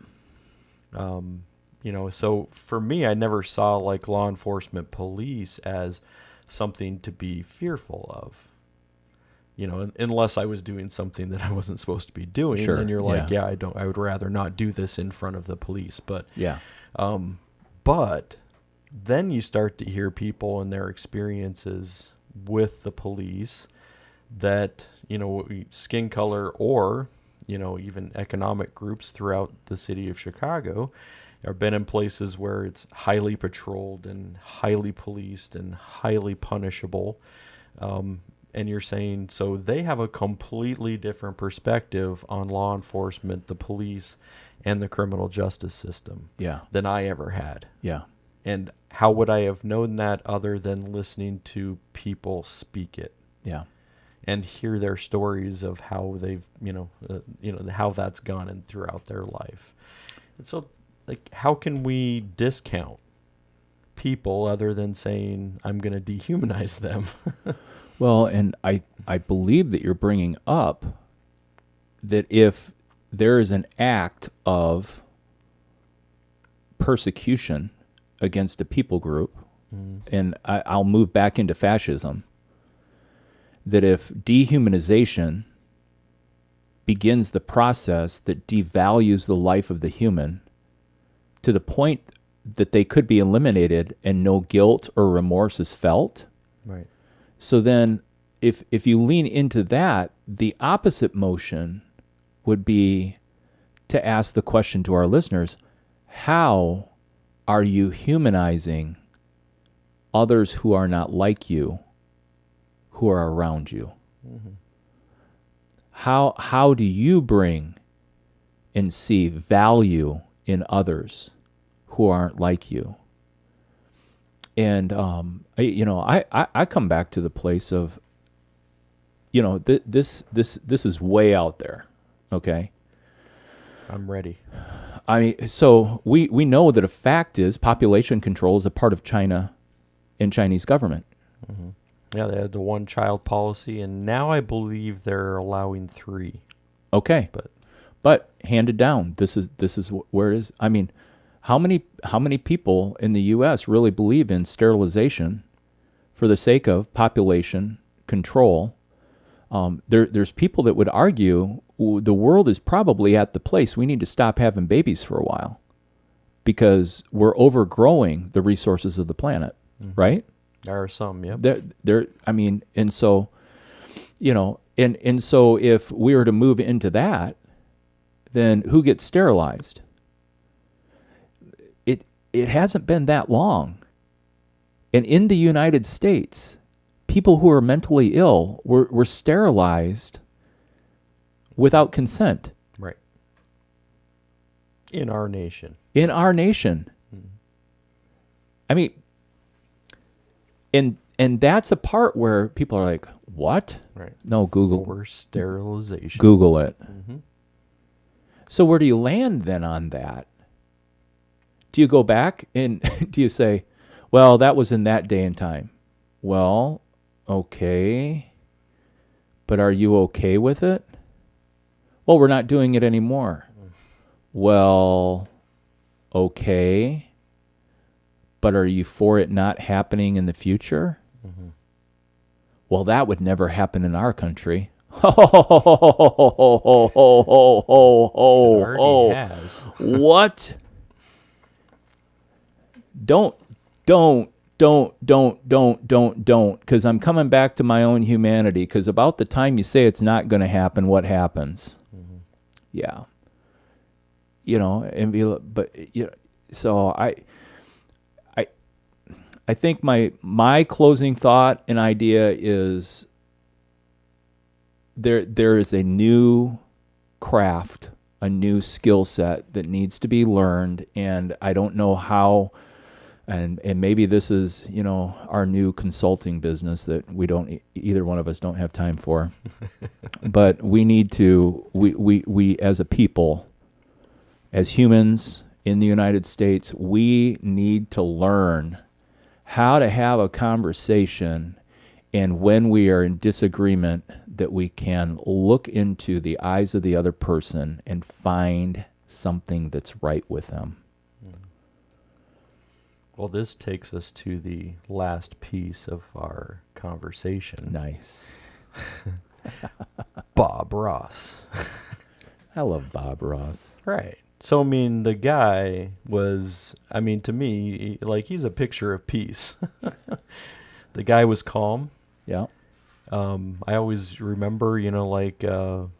So for me, I never saw like law enforcement, police as something to be fearful of. Unless I was doing something that I wasn't supposed to be doing, Sure. then you're like, I would rather not do this in front of the police. But yeah. But then you start to hear people and their experiences with the police that, skin color or, even economic groups throughout the city of Chicago have been in places where it's highly patrolled and highly policed and highly punishable. And you're saying, so they have a completely different perspective on law enforcement, the police, and the criminal justice system than I ever had. Yeah. And how would I have known that other than listening to people speak it? Yeah. And hear their stories of how they've, how that's gone and throughout their life. And so, like, how can we discount people other than saying, I'm going to dehumanize them? Well, and I believe that you're bringing up that if there is an act of persecution against a people group, and I'll move back into fascism, that if dehumanization begins the process that devalues the life of the human to the point that they could be eliminated and no guilt or remorse is felt. Right. So then if you lean into that, the opposite motion would be to ask the question to our listeners, how are you humanizing others who are not like you, who are around you? Mm-hmm. How do you bring and see value in others who aren't like you? And I come back to the place of, this is way out there, okay? I'm ready. So we know that a fact is population control is a part of China and Chinese government. Mm-hmm. Yeah, they had the one-child policy, and now I believe they're allowing 3. Okay, but handed down. This is where it is. How many people in the U.S. really believe in sterilization for the sake of population control? There's people that would argue the world is probably at the place we need to stop having babies for a while because we're overgrowing the resources of the planet, right? There are some, yeah. And so, and so if we were to move into that, then who gets sterilized? It hasn't been that long. And in the United States, people who are mentally ill were sterilized without consent. Right. In our nation. In our nation. Mm-hmm. And that's a part where people are like, what? Right. No, Google. Forced sterilization. Google it. Mm-hmm. So where do you land then on that? Do you go back and do you say, well, that was in that day and time? Well, okay. But are you okay with it? Well, we're not doing it anymore. Well, okay. But are you for it not happening in the future? Mm-hmm. Well, that would never happen in our country. It already has. What? Don't, don't, because I'm coming back to my own humanity, because about the time you say it's not going to happen, what happens? Mm-hmm. Yeah. So I think my closing thought and idea is there is a new craft, a new skill set that needs to be learned, and I don't know how. And maybe this is, our new consulting business that either one of us don't have time for. But we need to, we as a people, as humans in the United States, we need to learn how to have a conversation, and when we are in disagreement, that we can look into the eyes of the other person and find something that's right with them. Well, this takes us to the last piece of our conversation. Nice. Bob Ross. I love Bob Ross. Right. So, the guy was, to me, he's a picture of peace. The guy was calm. Yeah. I always remember, he was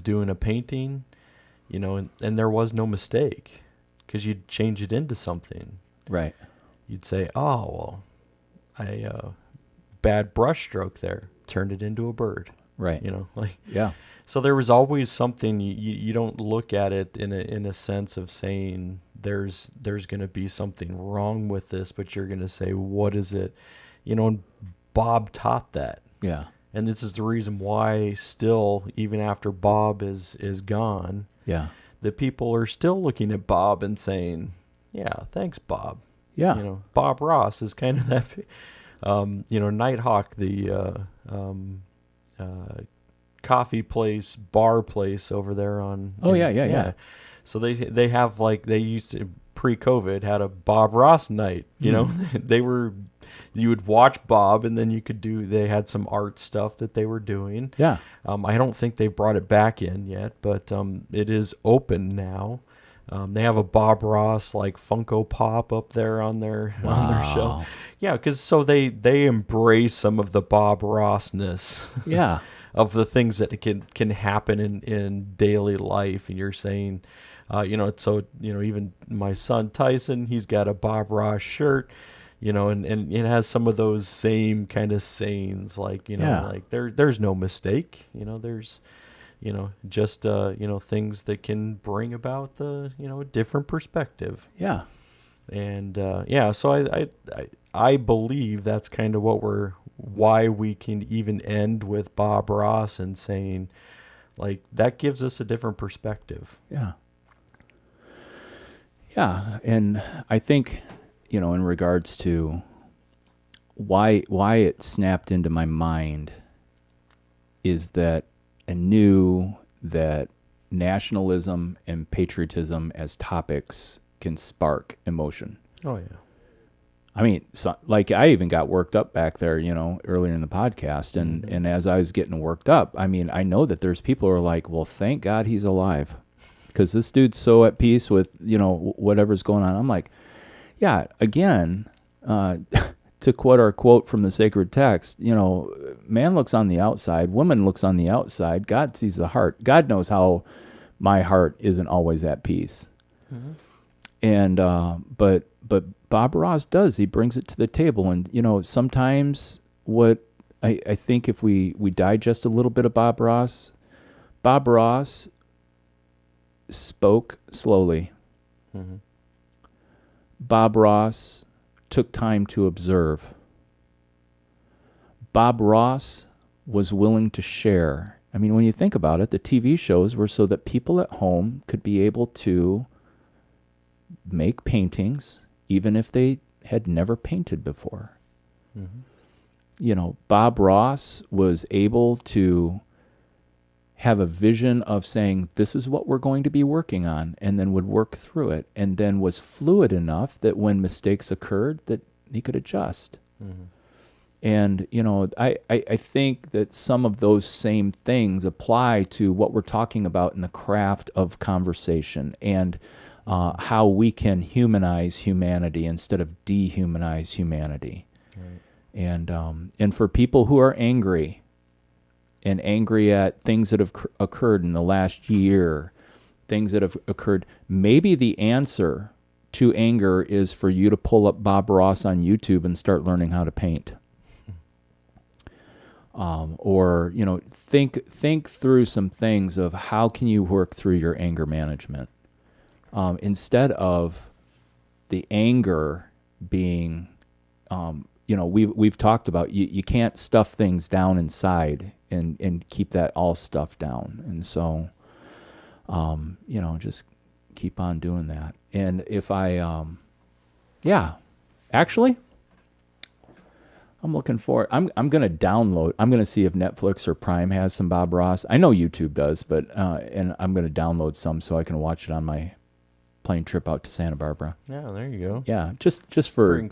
doing a painting, and there was no mistake, because you'd change it into something. Right. You'd say, oh, well, bad brush stroke there, turned it into a bird. Right. Yeah. So there was always something. You don't look at it in a sense of saying there's going to be something wrong with this, but you're going to say, what is it? And Bob taught that. Yeah. And this is the reason why still, even after Bob is gone, yeah, the people are still looking at Bob and saying, yeah, thanks, Bob. Yeah. Bob Ross is kind of that, Nighthawk, the coffee place, bar place over there on. Oh, yeah. So they have, they used to, pre-COVID, had a Bob Ross night. You would watch Bob, and then they had some art stuff that they were doing. Yeah. I don't think they brought it back in yet, but it is open now. They have a Bob Ross Funko Pop up there on their shelf. Yeah, because they embrace some of the Bob Rossness. Yeah. Of the things that can happen in daily life, and you're saying, even my son Tyson, he's got a Bob Ross shirt, and it has some of those same kind of sayings, there's no mistake, there's. Just things that can bring about the different perspective. Yeah. And so I believe that's kind of why we can even end with Bob Ross and saying, that gives us a different perspective. Yeah. Yeah, and I think in regards to why it snapped into my mind is that I knew that nationalism and patriotism as topics can spark emotion. Oh, yeah. I even got worked up back there, earlier in the podcast. And as I was getting worked up, I know that there's people who are like, well, thank God he's alive, because this dude's so at peace with, whatever's going on. I'm like, yeah, again, to quote our quote from the sacred text, man looks on the outside, woman looks on the outside, God sees the heart. God knows how my heart isn't always at peace. Mm-hmm. And but Bob Ross does. He brings it to the table. And, sometimes what I think if we digest a little bit of Bob Ross spoke slowly. Mm-hmm. Bob Ross took time to observe. Bob Ross was willing to share. When you think about it, the TV shows were so that people at home could be able to make paintings, even if they had never painted before. Mm-hmm. Bob Ross was able to have a vision of saying, this is what we're going to be working on, and then would work through it, and then was fluid enough that when mistakes occurred, that he could adjust. Mm-hmm. And, I think that some of those same things apply to what we're talking about in the craft of conversation and how we can humanize humanity instead of dehumanize humanity. Right. And for people who are angry at things that have occurred in the last year, things that have occurred, maybe the answer to anger is for you to pull up Bob Ross on YouTube and start learning how to paint. Or think through some things of how can you work through your anger management instead of the anger being, we've talked about you can't stuff things down inside and keep that all stuffed down, and so just keep on doing that. And if actually. I'm looking for it. I'm going to download. I'm going to see if Netflix or Prime has some Bob Ross. I know YouTube does, but and I'm going to download some so I can watch it on my plane trip out to Santa Barbara. Yeah, there you go. Yeah, just for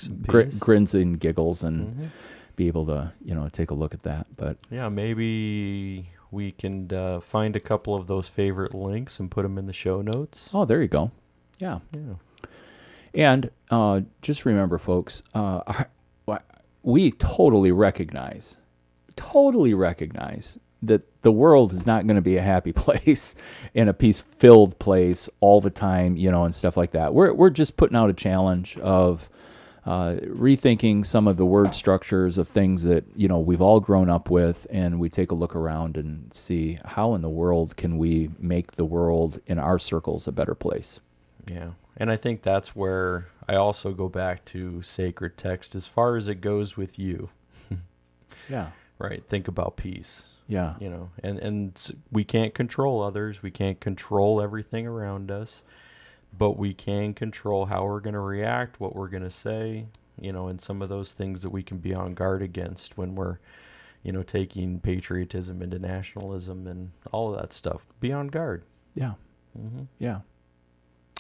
grins and giggles and be able to take a look at that. But yeah, maybe we can find a couple of those favorite links and put them in the show notes. Oh, there you go. Yeah. And just remember, folks. We totally recognize that the world is not going to be a happy place and a peace-filled place all the time, and stuff like that. We're just putting out a challenge of rethinking some of the word structures of things that, we've all grown up with, and we take a look around and see how in the world can we make the world in our circles a better place. Yeah. And I think that's where I also go back to sacred text as far as it goes with you. Yeah. Right. Think about peace. Yeah. And we can't control others. We can't control everything around us, but we can control how we're going to react, what we're going to say, and some of those things that we can be on guard against when we're, taking patriotism into nationalism and all of that stuff. Be on guard. Yeah. Mm-hmm. Yeah.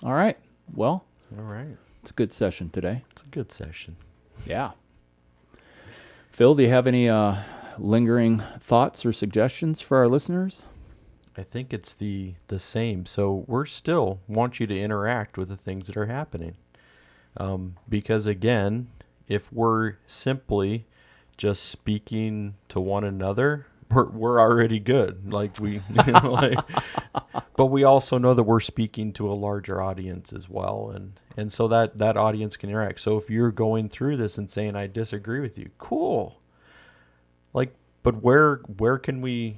All right. Well, all right. It's a good session today. It's a good session. Yeah. Phil, do you have any lingering thoughts or suggestions for our listeners? I think it's the same. So we're still want you to interact with the things that are happening. Because again, if we're simply just speaking to one another, we're already good. Like we, but we also know that we're speaking to a larger audience as well, and so that audience can interact. So if you're going through this and saying I disagree with you, cool. But where can we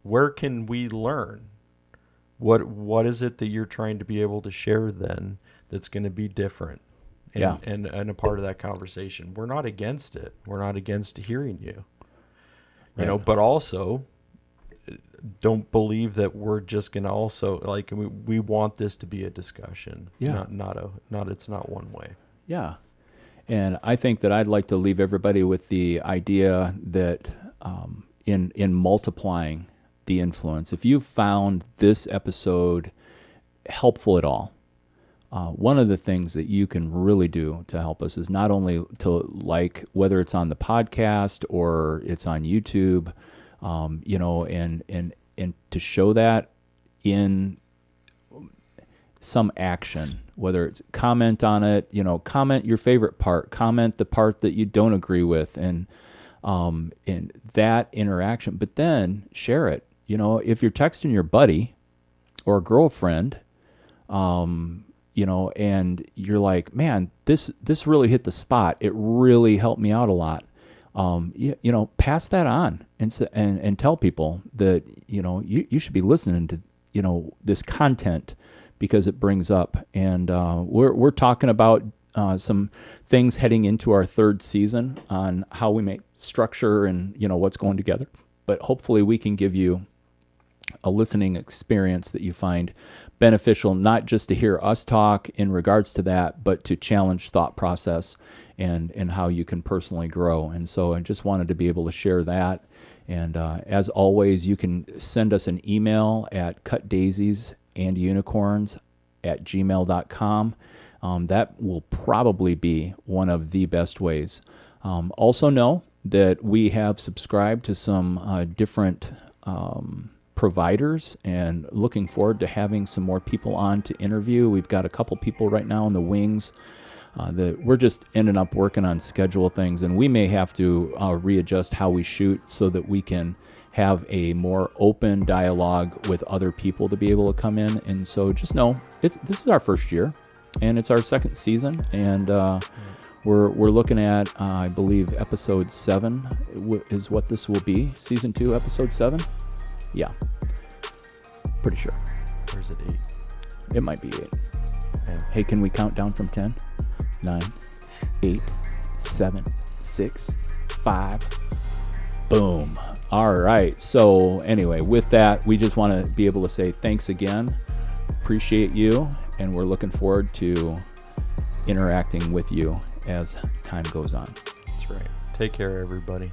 learn? What is it that you're trying to be able to share then that's going to be different? And a part of that conversation. We're not against it. We're not against hearing you. Right. But also don't believe that we're just going to also we want this to be a discussion. Yeah. Not it's not one way. Yeah. And I think that I'd like to leave everybody with the idea that in multiplying the influence, if you found this episode helpful at all, one of the things that you can really do to help us is not only to whether it's on the podcast or it's on YouTube, and to show that in some action, whether it's comment on it, comment your favorite part, comment the part that you don't agree with, and that interaction, but then share it. If you're texting your buddy or girlfriend, and you're like, man, this really hit the spot. It really helped me out a lot. Pass that on and tell people that, you should be listening to, this content because it brings up. And we're talking about some things heading into our third season on how we make structure and, what's going together. But hopefully we can give you a listening experience that you find beneficial, not just to hear us talk in regards to that, but to challenge thought process and how you can personally grow. And so I just wanted to be able to share that. And as always, you can send us an email at cutdaisiesandunicorns@gmail.com. That will probably be one of the best ways. Also know that we have subscribed to some different providers, and looking forward to having some more people on to interview. We've got a couple people right now in the wings that we're just ending up working on schedule things, and we may have to readjust how we shoot so that we can have a more open dialogue with other people to be able to come in. And so just know this is our first year, and it's our second season, and we're looking at I believe episode 7 is what this will be. Season 2, episode 7. Yeah, pretty sure. Or is it 8? It might be 8. Yeah. Hey, can we count down from 10? 9, 8, 7, 6, 5. Boom. All right. So anyway, with that, we just want to be able to say thanks again. Appreciate you, and we're looking forward to interacting with you as time goes on. That's right. Take care, everybody.